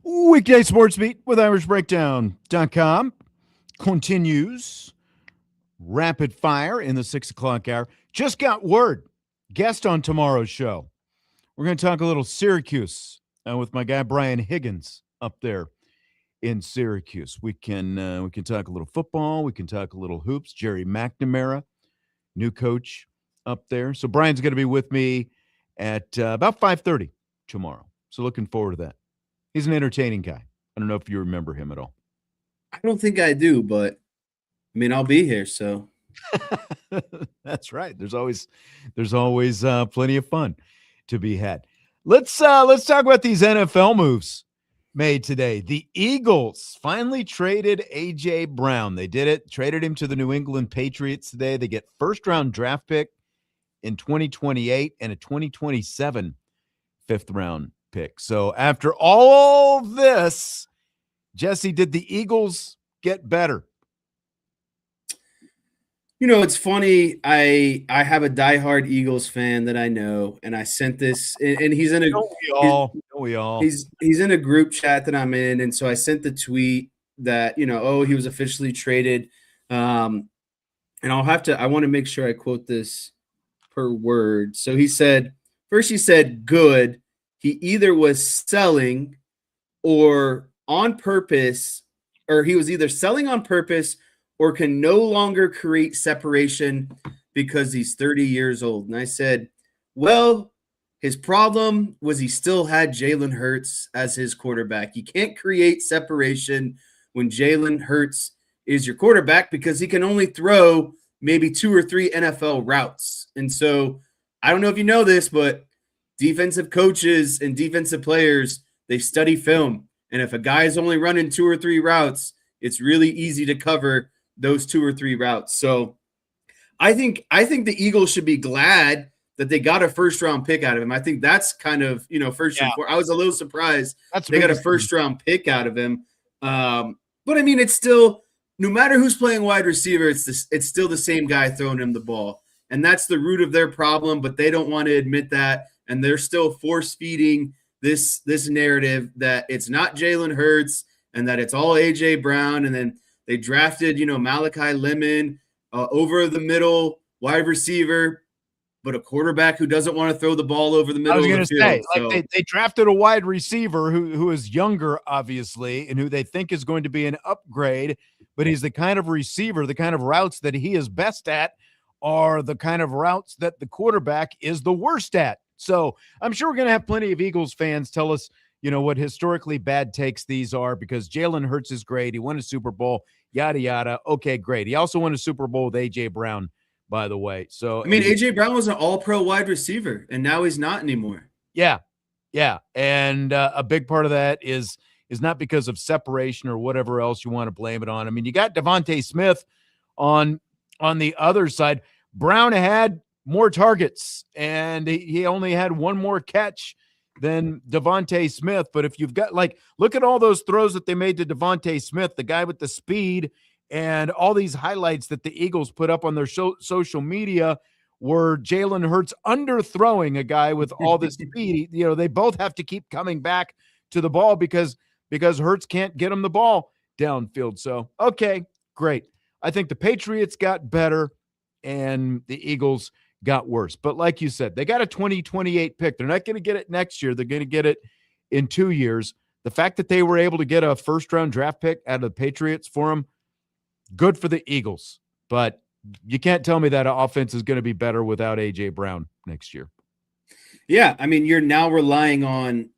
Weekday Sportsbeat with IrishBreakdown.com continues rapid fire in the 6 o'clock hour. Just got word. Guest on tomorrow's show. We're going to talk a little Syracuse with my guy Brian Higgins up there in Syracuse. We can talk a little football. We can talk a little hoops. Jerry McNamara, new coach up there. So Brian's going to be with me at about 5:30 tomorrow. So looking forward to that. He's an entertaining guy. I don't know if you remember him at all. I don't think I do, but I mean, I'll be here, so. That's right. There's always plenty of fun to be had. Let's talk about these NFL moves made today. The Eagles finally traded A.J. Brown. They did it, traded him to the New England Patriots today. They get first-round draft pick in 2028 and a 2027 fifth-round pick. So after all this, Jesse, did the Eagles get better? You know, it's funny. I have a diehard Eagles fan that I know, and I sent this, and he's in a he's in a group chat that I'm in, and so I sent the tweet that he was officially traded, and I want to make sure I quote this per word. So he said, good. He either was selling or on purpose, or he was either selling on purpose or can no longer create separation because he's 30 years old. And I said, well, his problem was he still had Jalen Hurts as his quarterback. You can't create separation when Jalen Hurts is your quarterback because he can only throw maybe 2 or 3 NFL routes. And so I don't know if you know this, but defensive coaches and defensive players, they study film. And if a guy is only running 2 or 3 routes, it's really easy to cover those 2 or 3 routes. So I think the Eagles should be glad that they got a first-round pick out of him. I think that's kind of, first and foremost. I was a little surprised they got a first-round pick out of him. But, I mean, it's still – no matter who's playing wide receiver, it's still the same guy throwing him the ball. And that's the root of their problem, but they don't want to admit that. And they're still force-feeding this narrative that it's not Jalen Hurts and that it's all A.J. Brown. And then they drafted, Malachi Lemon, over the middle wide receiver, but a quarterback who doesn't want to throw the ball over the middle of the field. Like they drafted a wide receiver who is younger, obviously, and who they think is going to be an upgrade, but he's the kind of receiver, the kind of routes that he is best at are the kind of routes that the quarterback is the worst at. So I'm sure we're going to have plenty of Eagles fans tell us, what historically bad takes these are because Jalen Hurts is great. He won a Super Bowl, yada, yada. Okay, great. He also won a Super Bowl with A.J. Brown, by the way. So, I mean, A.J. Brown was an all-pro wide receiver, and now he's not anymore. Yeah. And a big part of that is not because of separation or whatever else you want to blame it on. I mean, you got Devontae Smith on the other side. Brown had more targets, and he only had one more catch than Devontae Smith. But if you've got, look at all those throws that they made to Devontae Smith, the guy with the speed, and all these highlights that the Eagles put up on their social media were Jalen Hurts underthrowing a guy with all this speed. They both have to keep coming back to the ball because Hurts can't get him the ball downfield. So, okay, great. I think the Patriots got better and the Eagles got worse. But like you said, they got a 2028 pick. They're not going to get it next year. They're going to get it in 2 years. The fact that they were able to get a first-round draft pick out of the Patriots for them, good for the Eagles. But you can't tell me that offense is going to be better without A.J. Brown next year. Yeah, I mean, you're now relying on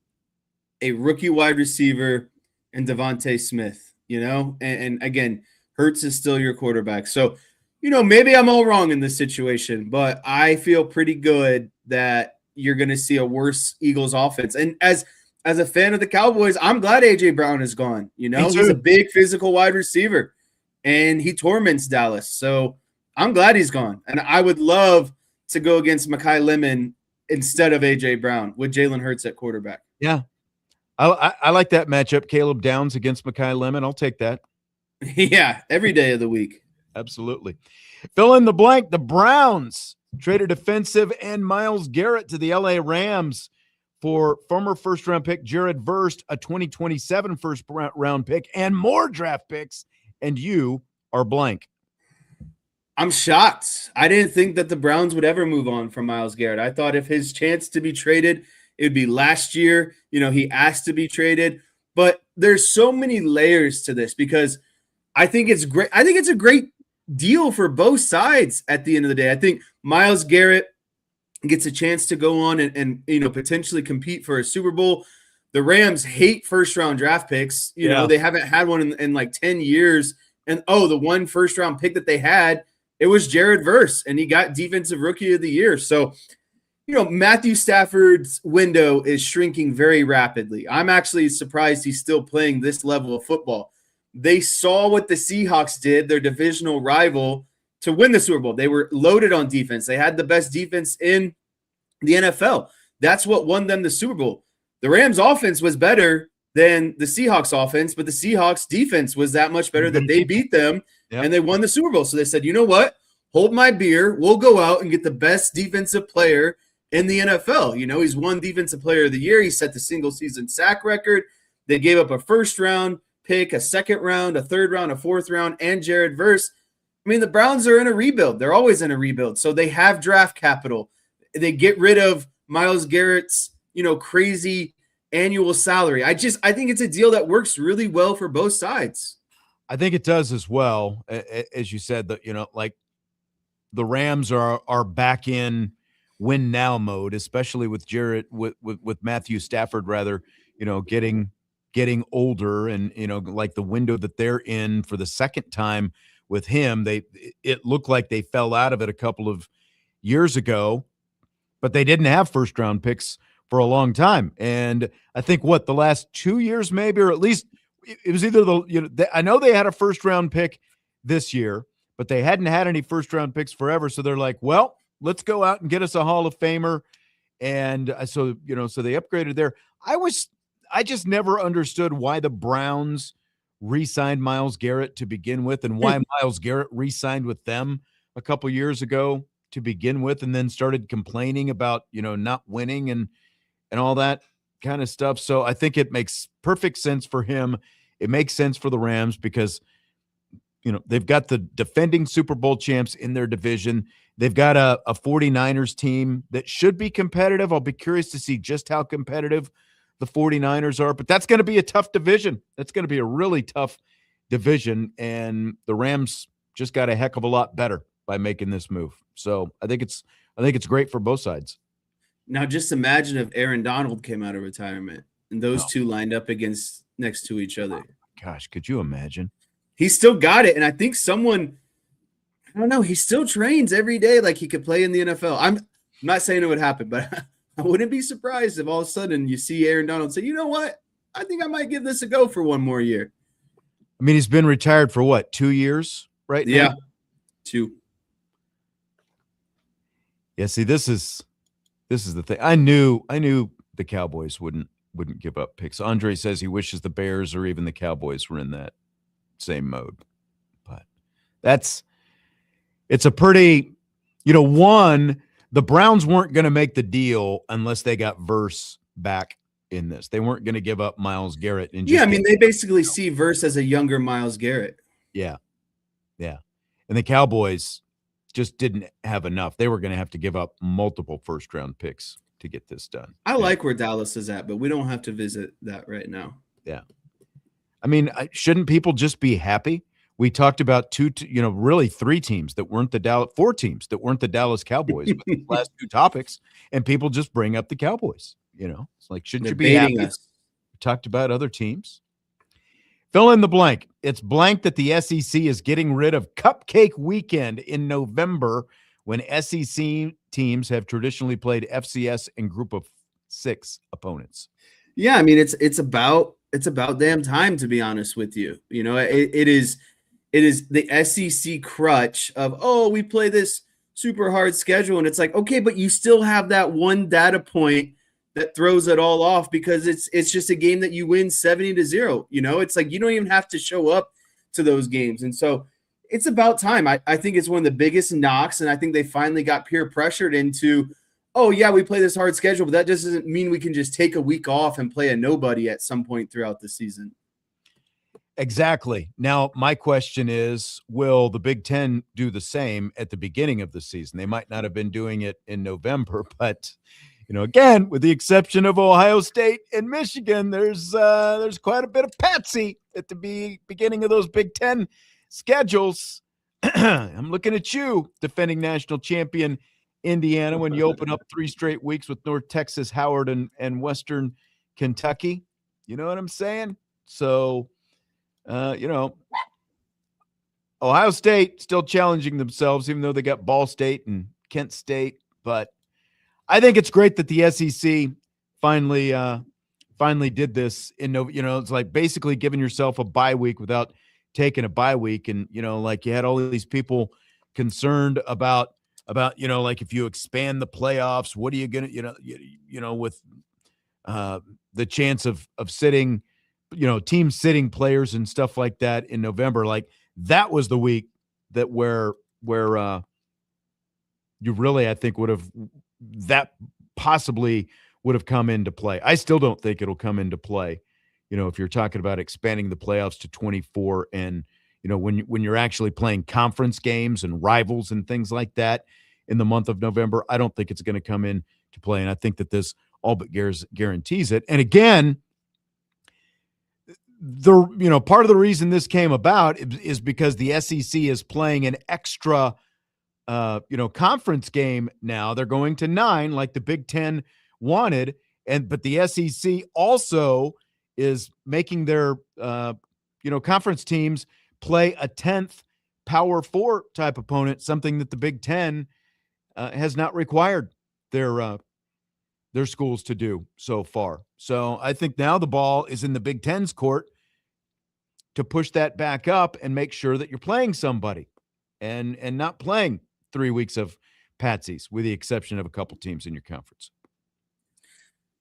a rookie wide receiver and Devontae Smith, and again, Hurts is still your quarterback. So, maybe I'm all wrong in this situation, but I feel pretty good that you're going to see a worse Eagles offense. And as a fan of the Cowboys, I'm glad A.J. Brown is gone. He's a big physical wide receiver, and he torments Dallas. So I'm glad he's gone. And I would love to go against Malachi Lemon instead of A.J. Brown with Jalen Hurts at quarterback. Yeah. I like that matchup, Caleb Downs against Malachi Lemon. I'll take that. Yeah, every day of the week. Absolutely. Fill in the blank. The Browns traded defensive end Myles Garrett to the LA Rams for former first-round pick Jared Verse, a 2027 first-round pick, and more draft picks, and you are blank. I'm shocked. I didn't think that the Browns would ever move on from Myles Garrett. I thought if his chance to be traded, it would be last year. He asked to be traded. But there's so many layers to this because I think it's great. I think it's a great deal for both sides at the end of the day. I think Myles Garrett gets a chance to go on and potentially compete for a Super Bowl. The Rams hate first-round draft picks. They haven't had one in like 10 years. And, the one first-round pick that they had, it was Jared Verse, and he got Defensive Rookie of the Year. So, Matthew Stafford's window is shrinking very rapidly. I'm actually surprised he's still playing this level of football. They saw what the Seahawks did, their divisional rival, to win the Super Bowl. They were loaded on defense. They had the best defense in the NFL. That's what won them the Super Bowl. The Rams' offense was better than the Seahawks' offense, but the Seahawks' defense was that much better that they beat them. And they won the Super Bowl. So they said, you know what? Hold my beer. We'll go out and get the best defensive player in the NFL. He's won Defensive Player of the Year. He set the single-season sack record. They gave up a first-round pick, a second round, a third round, a fourth round, and Jared Verse. I mean, the Browns are in a rebuild. They're always in a rebuild. So they have draft capital. They get rid of Myles Garrett's, crazy annual salary. I think it's a deal that works really well for both sides. I think it does as well. As you said, that the Rams are back in win now mode, especially with Jarrett with Matthew Stafford getting older, and like the window that they're in for the second time with him. It looked like they fell out of it a couple of years ago, but they didn't have first round picks for a long time. And I think the last 2 years maybe, or at least it was either I know they had a first round pick this year, but they hadn't had any first round picks forever. So they're like, well, let's go out and get us a Hall of Famer. And so they upgraded there. I just never understood why the Browns re-signed Myles Garrett to begin with, and why Myles Garrett re-signed with them a couple years ago to begin with, and then started complaining about, not winning and all that kind of stuff. So I think it makes perfect sense for him. It makes sense for the Rams because, they've got the defending Super Bowl champs in their division. They've got a 49ers team that should be competitive. I'll be curious to see just how competitive the 49ers are, but that's going to be a tough division. That's going to be a really tough division, and the Rams just got a heck of a lot better by making this move. So I think it's great for both sides. Now, just imagine if Aaron Donald came out of retirement and those two lined up next to each other. Gosh, could you imagine? He still got it, and I think I don't know, he still trains every day like he could play in the NFL. I'm not saying it would happen, but I wouldn't be surprised if all of a sudden you see Aaron Donald say, you know what? I think I might give this a go for one more year. I mean, he's been retired for 2 years right now? Yeah, 2. Yeah, see, this is the thing. I knew the Cowboys wouldn't give up picks. Andre says he wishes the Bears or even the Cowboys were in that same mode. But it's a pretty, the Browns weren't going to make the deal unless they got Verse back in this. They weren't going to give up Myles Garrett. And they basically see Verse as a younger Myles Garrett. Yeah. Yeah. And the Cowboys just didn't have enough. They were going to have to give up multiple first-round picks to get this done. I like where Dallas is at, but we don't have to visit that right now. Yeah. I mean, shouldn't people just be happy? We talked about really 3 teams that weren't 4 teams that weren't the Dallas Cowboys with the last 2 topics, and people just bring up the Cowboys. It's like, shouldn't you be happy? We talked about other teams. Fill in the blank. It's blank that the SEC is getting rid of Cupcake Weekend in November, when SEC teams have traditionally played FCS and Group of 6 opponents. Yeah, I mean, it's about damn time, to be honest with you. It is the SEC crutch of, we play this super hard schedule, and it's like, okay, but you still have that one data point that throws it all off, because it's just a game that you win 70-0. It's like you don't even have to show up to those games. And so it's about time. I think it's one of the biggest knocks, and I think they finally got peer pressured into oh yeah, we play this hard schedule, but that doesn't mean we can just take a week off and play a nobody at some point throughout the season. Exactly. Now, my question is, will the Big Ten do the same at the beginning of the season? They might not have been doing it in November, but again, with the exception of Ohio State and Michigan, there's quite a bit of patsy at the beginning of those Big Ten schedules. I'm looking at you, defending national champion Indiana, when you open up 3 straight weeks with North Texas, Howard, and Western Kentucky. You know what I'm saying? So, Ohio State still challenging themselves, even though they got Ball State and Kent State. But I think it's great that the SEC finally did this. It's like basically giving yourself a bye week without taking a bye week. And like you had all these people concerned about like if you expand the playoffs, what are you gonna with the chance of sitting, teams sitting players and stuff like that in November. Like that was the week that where you really, I think, that possibly would have come into play. I still don't think it'll come into play. If you're talking about expanding the playoffs to 24 and, when you're actually playing conference games and rivals and things like that in the month of November, I don't think it's going to come in to play. And I think that this all but guarantees it. And again, part of the reason this came about is because the SEC is playing an extra conference game now. They're going to 9 like the Big Ten wanted, but the SEC also is making their conference teams play a 10th Power 4 type opponent, something that the Big Ten has not required their schools to do so far. So I think now the ball is in the Big Ten's court to push that back up and make sure that you're playing somebody and not playing 3 weeks of patsies, with the exception of a couple teams in your conference.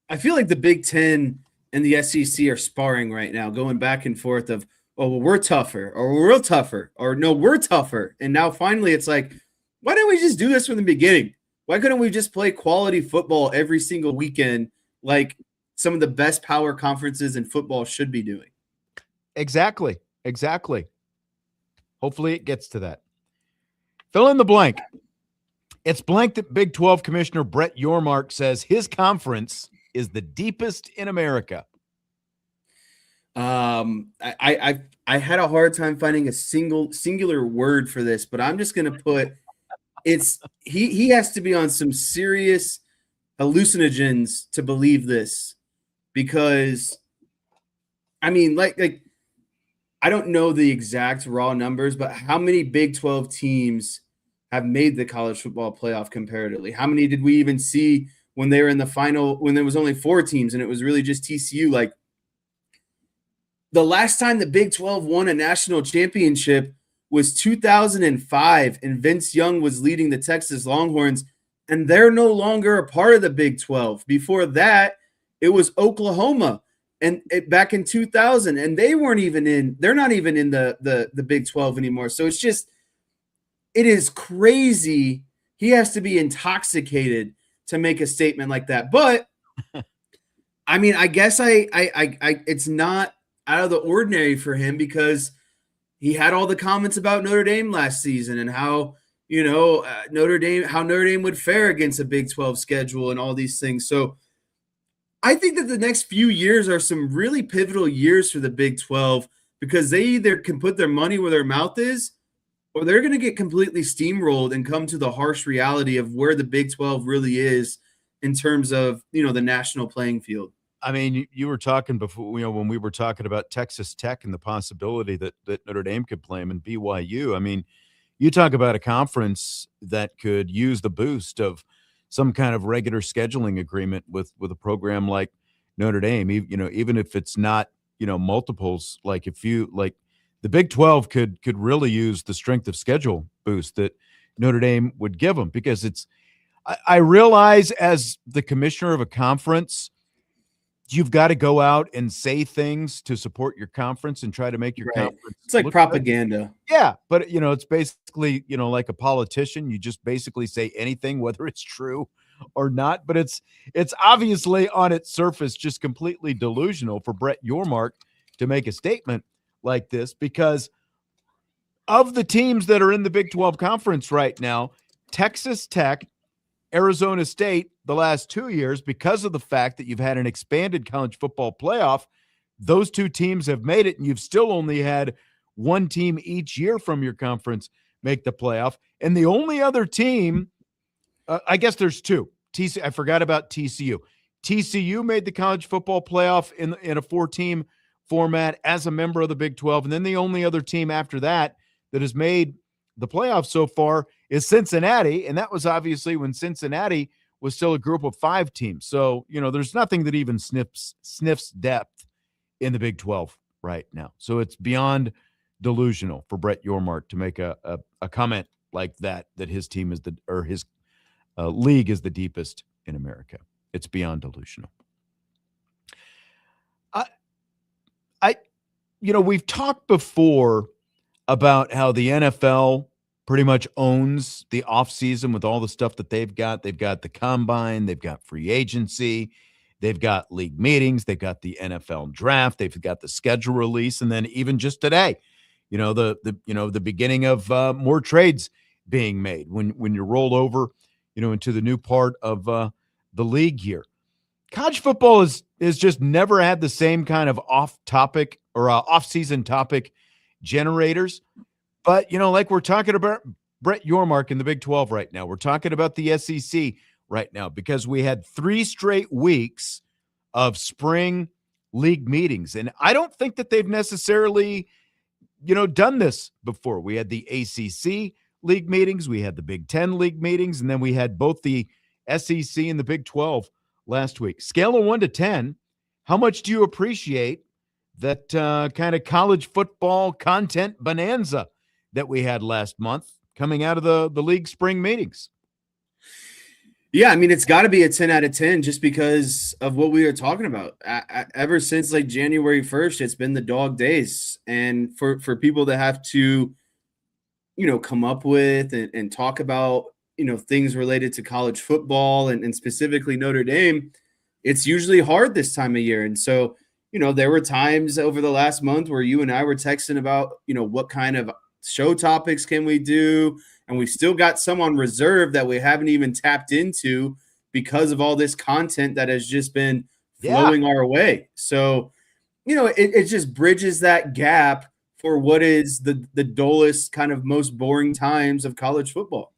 I feel like the Big Ten and the SEC are sparring right now, going back and forth of, oh, well, we're tougher, or we're tougher, or no, we're tougher. And now finally it's like, why didn't we just do this from the beginning? Why couldn't we just play quality football every single weekend like some of the best power conferences in football should be doing? Exactly. Hopefully it gets to that. Fill in the blank. It's blank that Big 12 Commissioner Brett Yormark says his conference is the deepest in America. I had a hard time finding a singular word for this, but I'm just going to put he has to be on some serious hallucinogens to believe this, because I mean, like I don't know the exact raw numbers, but how many Big 12 teams have made the college football playoff comparatively? How many did we even see when they were in the final, when there was only 4 teams and it was really just TCU? Like, the last time the Big 12 won a national championship was 2005, and Vince Young was leading the Texas Longhorns, and they're no longer a part of the Big 12. Before that, it was Oklahoma, and back in 2000, and they're not even in the Big 12 anymore. So it's just, it is crazy. He has to be intoxicated to make a statement like that. But I mean, I guess it's not out of the ordinary for him, because he had all the comments about Notre Dame last season and how, Notre Dame would fare against a Big 12 schedule and all these things. So I think that the next few years are some really pivotal years for the Big 12, because they either can put their money where their mouth is, or they're going to get completely steamrolled and come to the harsh reality of where the Big 12 really is in terms of, the national playing field. I mean, you were talking before, when we were talking about Texas Tech and the possibility that Notre Dame could play them, and BYU. I mean, you talk about a conference that could use the boost of some kind of regular scheduling agreement with a program like Notre Dame. Even if it's not, multiples, like the Big 12 could really use the strength of schedule boost that Notre Dame would give them, because I realize as the commissioner of a conference, you've got to go out and say things to support your conference and try to make your conference. It's like propaganda. Good. Yeah. But, it's basically, like a politician. You just basically say anything, whether it's true or not, but it's obviously on its surface just completely delusional for Brett Yormark to make a statement like this, because of the teams that are in the Big 12 conference right now, Texas Tech, Arizona State, the last 2 years, because of the fact that you've had an expanded college football playoff, those two teams have made it, and you've still only had one team each year from your conference make the playoff. And the only other team, I guess there's two. I forgot about TCU. TCU made the college football playoff in a 4-team format as a member of the Big 12. And then the only other team after that has made the playoffs so far is Cincinnati. And that was obviously when Cincinnati was still a group of 5 teams. So, there's nothing that even sniffs depth in the Big 12 right now. So it's beyond delusional for Brett Yormark to make a comment like that his team is his league is the deepest in America. It's beyond delusional. We've talked before about how the NFL pretty much owns the offseason with all the stuff that they've got. They've got the combine, they've got free agency, they've got league meetings, they've got the NFL draft, they've got the schedule release, and then even just today, the beginning of more trades being made when you roll over, into the new part of the league here. College football is just never had the same kind of off-topic or off-season topic generators. But, like we're talking about Brett Yormark in the Big 12 right now. We're talking about the SEC right now because we had 3 straight weeks of spring league meetings. And I don't think that they've necessarily, done this before. We had the ACC league meetings, we had the Big 10 league meetings, and then we had both the SEC and the Big 12 last week. Scale of 1 to 10, how much do you appreciate that kind of college football content bonanza that we had last month coming out of the league spring meetings? Yeah, I mean, it's got to be a 10 out of 10 just because of what we were talking about. Ever since like January 1st, it's been the dog days. And for people that have to, come up with and talk about, things related to college football and specifically Notre Dame, it's usually hard this time of year. And so, there were times over the last month where you and I were texting about, what kind of show topics can we do? And we still got some on reserve that we haven't even tapped into because of all this content that has just been flowing our way. So, it just bridges that gap for what is the dullest, kind of most boring times of college football.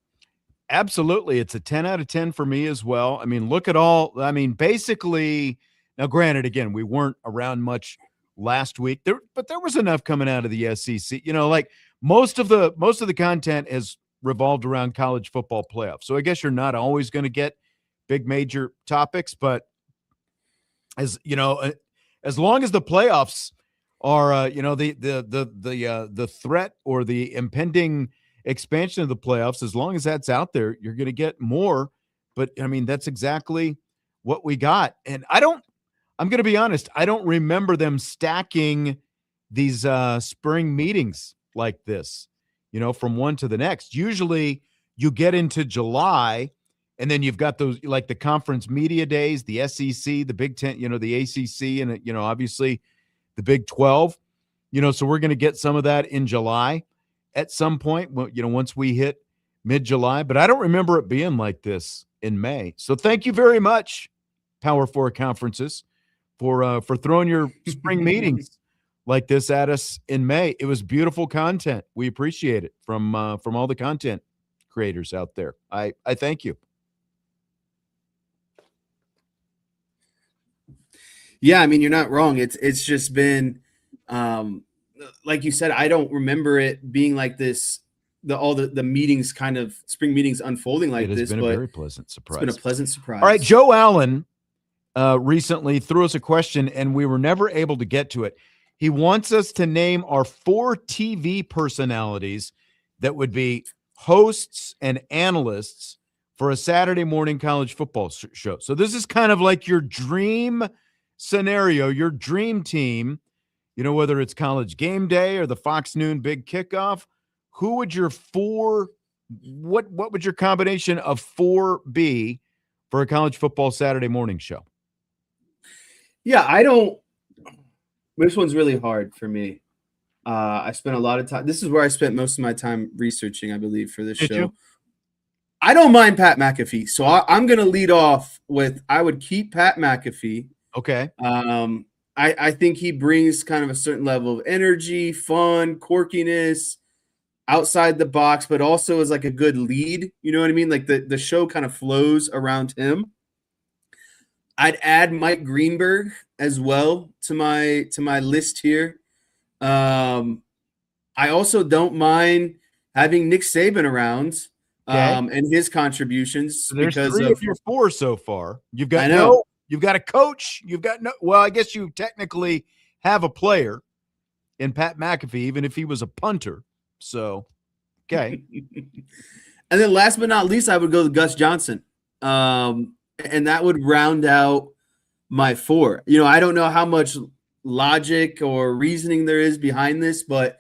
Absolutely. It's a 10 out of 10 for me as well. I mean, look at all, basically, now granted, again, we weren't around much last week, but there was enough coming out of the SEC. Like most of the content has revolved around college football playoffs. So I guess you're not always going to get big major topics, but as long as the playoffs are the threat or the impending expansion of the playoffs, as long as that's out there, you're going to get more. But that's exactly what we got. And I'm going to be honest, I don't remember them stacking these spring meetings like this, from one to the next. Usually you get into July and then you've got those, like the conference media days, the SEC, the Big 10, the ACC, and, obviously the Big 12, so we're going to get some of that in July at some point, once we hit mid-July. But I don't remember it being like this in May. So thank you very much, Power 4 conferences, for throwing your spring meetings like this at us in May. It was beautiful content. We appreciate it from all the content creators out there. I thank you. Yeah, I mean, you're not wrong. It's just been, like you said, I don't remember it being like this. All the meetings, kind of spring meetings, unfolding like this. It has been a very pleasant surprise. It's been a pleasant surprise. All right, Joe Allen recently threw us a question, and we were never able to get to it. He wants us to name our 4 TV personalities that would be hosts and analysts for a Saturday morning college football show. So this is kind of like your dream scenario, your dream team, whether it's College Game Day or the Fox Noon Big Kickoff. Who would your 4, what would your combination of 4 be for a college football Saturday morning show? Yeah, this one's really hard for me. I spent a lot of time. This is where I spent most of my time researching, I believe, for this show. I don't mind Pat McAfee. So I'm going to lead off with, I would keep Pat McAfee. Okay. I think he brings kind of a certain level of energy, fun, quirkiness, outside the box, but also is like a good lead. You know what I mean? Like the show kind of flows around him. I'd add Mike Greenberg as well to my list here. I also don't mind having Nick Saban around and his contributions. So there's because three of your four so far. You've got you've got a coach. You've got well, I guess you technically have a player in Pat McAfee, even if he was a punter. So, okay. And then last but not least, I would go with Gus Johnson. And that would round out my four. You know, I don't know how much logic or reasoning there is behind this, but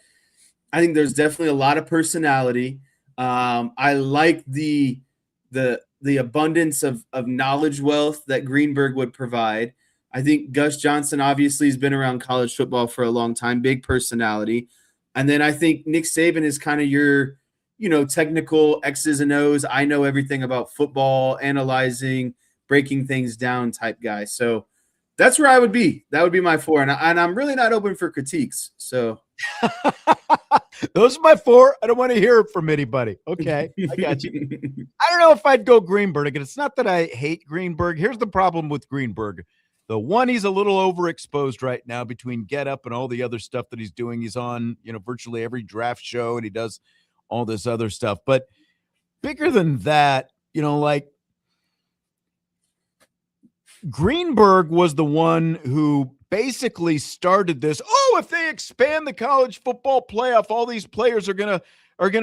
I think there's definitely a lot of personality. I like the abundance of knowledge wealth that Greenberg would provide. I think Gus Johnson obviously has been around college football for a long time, big personality. And then I think Nick Saban is kind of your, technical X's and O's. I know everything about football, analyzing, breaking things down type guy. So that's where I would be. That would be my four. And I'm really not open for critiques. So those are my four. I don't want to hear it from anybody. Okay, I got you. I don't know if I'd go Greenberg. And it's not that I hate Greenberg. Here's the problem with Greenberg. The one, he's a little overexposed right now between Get Up and all the other stuff that he's doing. He's on, virtually every draft show, and he does all this other stuff. But bigger than that, like Greenberg was the one who basically started this. Oh, if they expand the college football playoff, all these players are gonna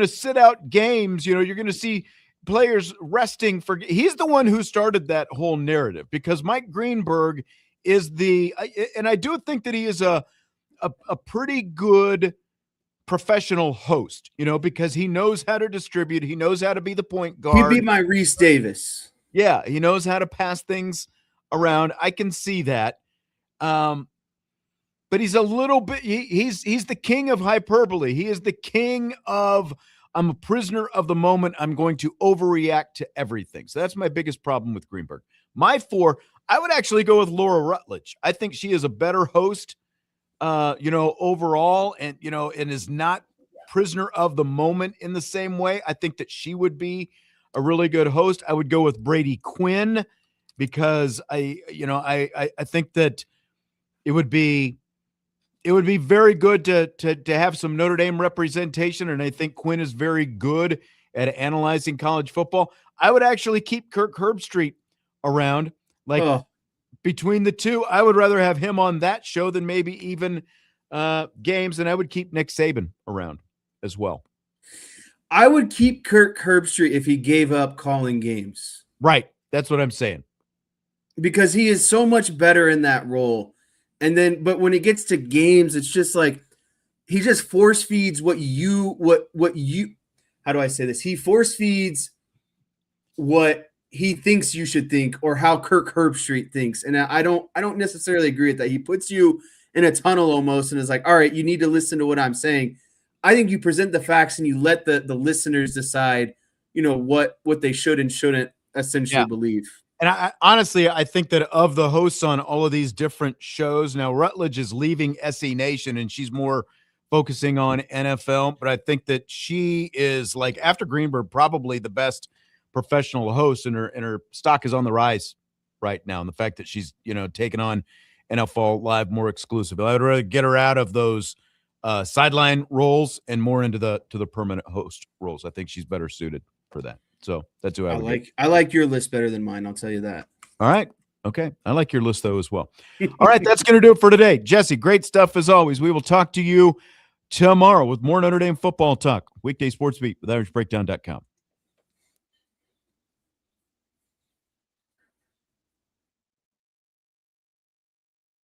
sit out games. You're gonna see players resting for. He's the one who started that whole narrative, because Mike Greenberg is and I do think that he is a pretty good professional host, because he knows how to distribute. He knows how to be the point guard. He'd be my Reese Davis. Yeah, he knows how to pass things around. I can see that. But he's a little bit, he's the king of hyperbole. He is the king of, I'm a prisoner of the moment. I'm going to overreact to everything. So that's my biggest problem with Greenberg. My four, I would actually go with Laura Rutledge. I think she is a better host, overall, and is not prisoner of the moment in the same way. I think that she would be a really good host. I would go with Brady Quinn, because I think that it would be very good to have some Notre Dame representation, and I think Quinn is very good at analyzing college football. I would actually keep Kirk Herbstreit around. Between the two, I would rather have him on that show than maybe even games, and I would keep Nick Saban around as well. I would keep Kirk Herbstreit if he gave up calling games. Right. That's what I'm saying. Because he is so much better in that role. And then, but when it gets to games, it's just like, he just force feeds how do I say this? He force feeds what he thinks you should think, or how Kirk Herbstreit thinks. And I don't necessarily agree with that. He puts you in a tunnel almost and is like, all right, you need to listen to what I'm saying. I think you present the facts and you let the listeners decide, what they should and shouldn't essentially believe. And I honestly think that of the hosts on all of these different shows, now Rutledge is leaving SE Nation and she's more focusing on NFL, but I think that she is, like, after Greenberg, probably the best professional host, and her stock is on the rise right now. And the fact that she's, taking on NFL Live more exclusively, I would rather get her out of those sideline roles and more into the permanent host roles. I think she's better suited for that. So that's who I would like. I like your list better than mine. I'll tell you that. All right. Okay. I like your list though as well. All right. That's going to do it for today. Jesse, great stuff as always. We will talk to you tomorrow with more Notre Dame football talk. Weekday Sportsbeat with IrishBreakdown.com.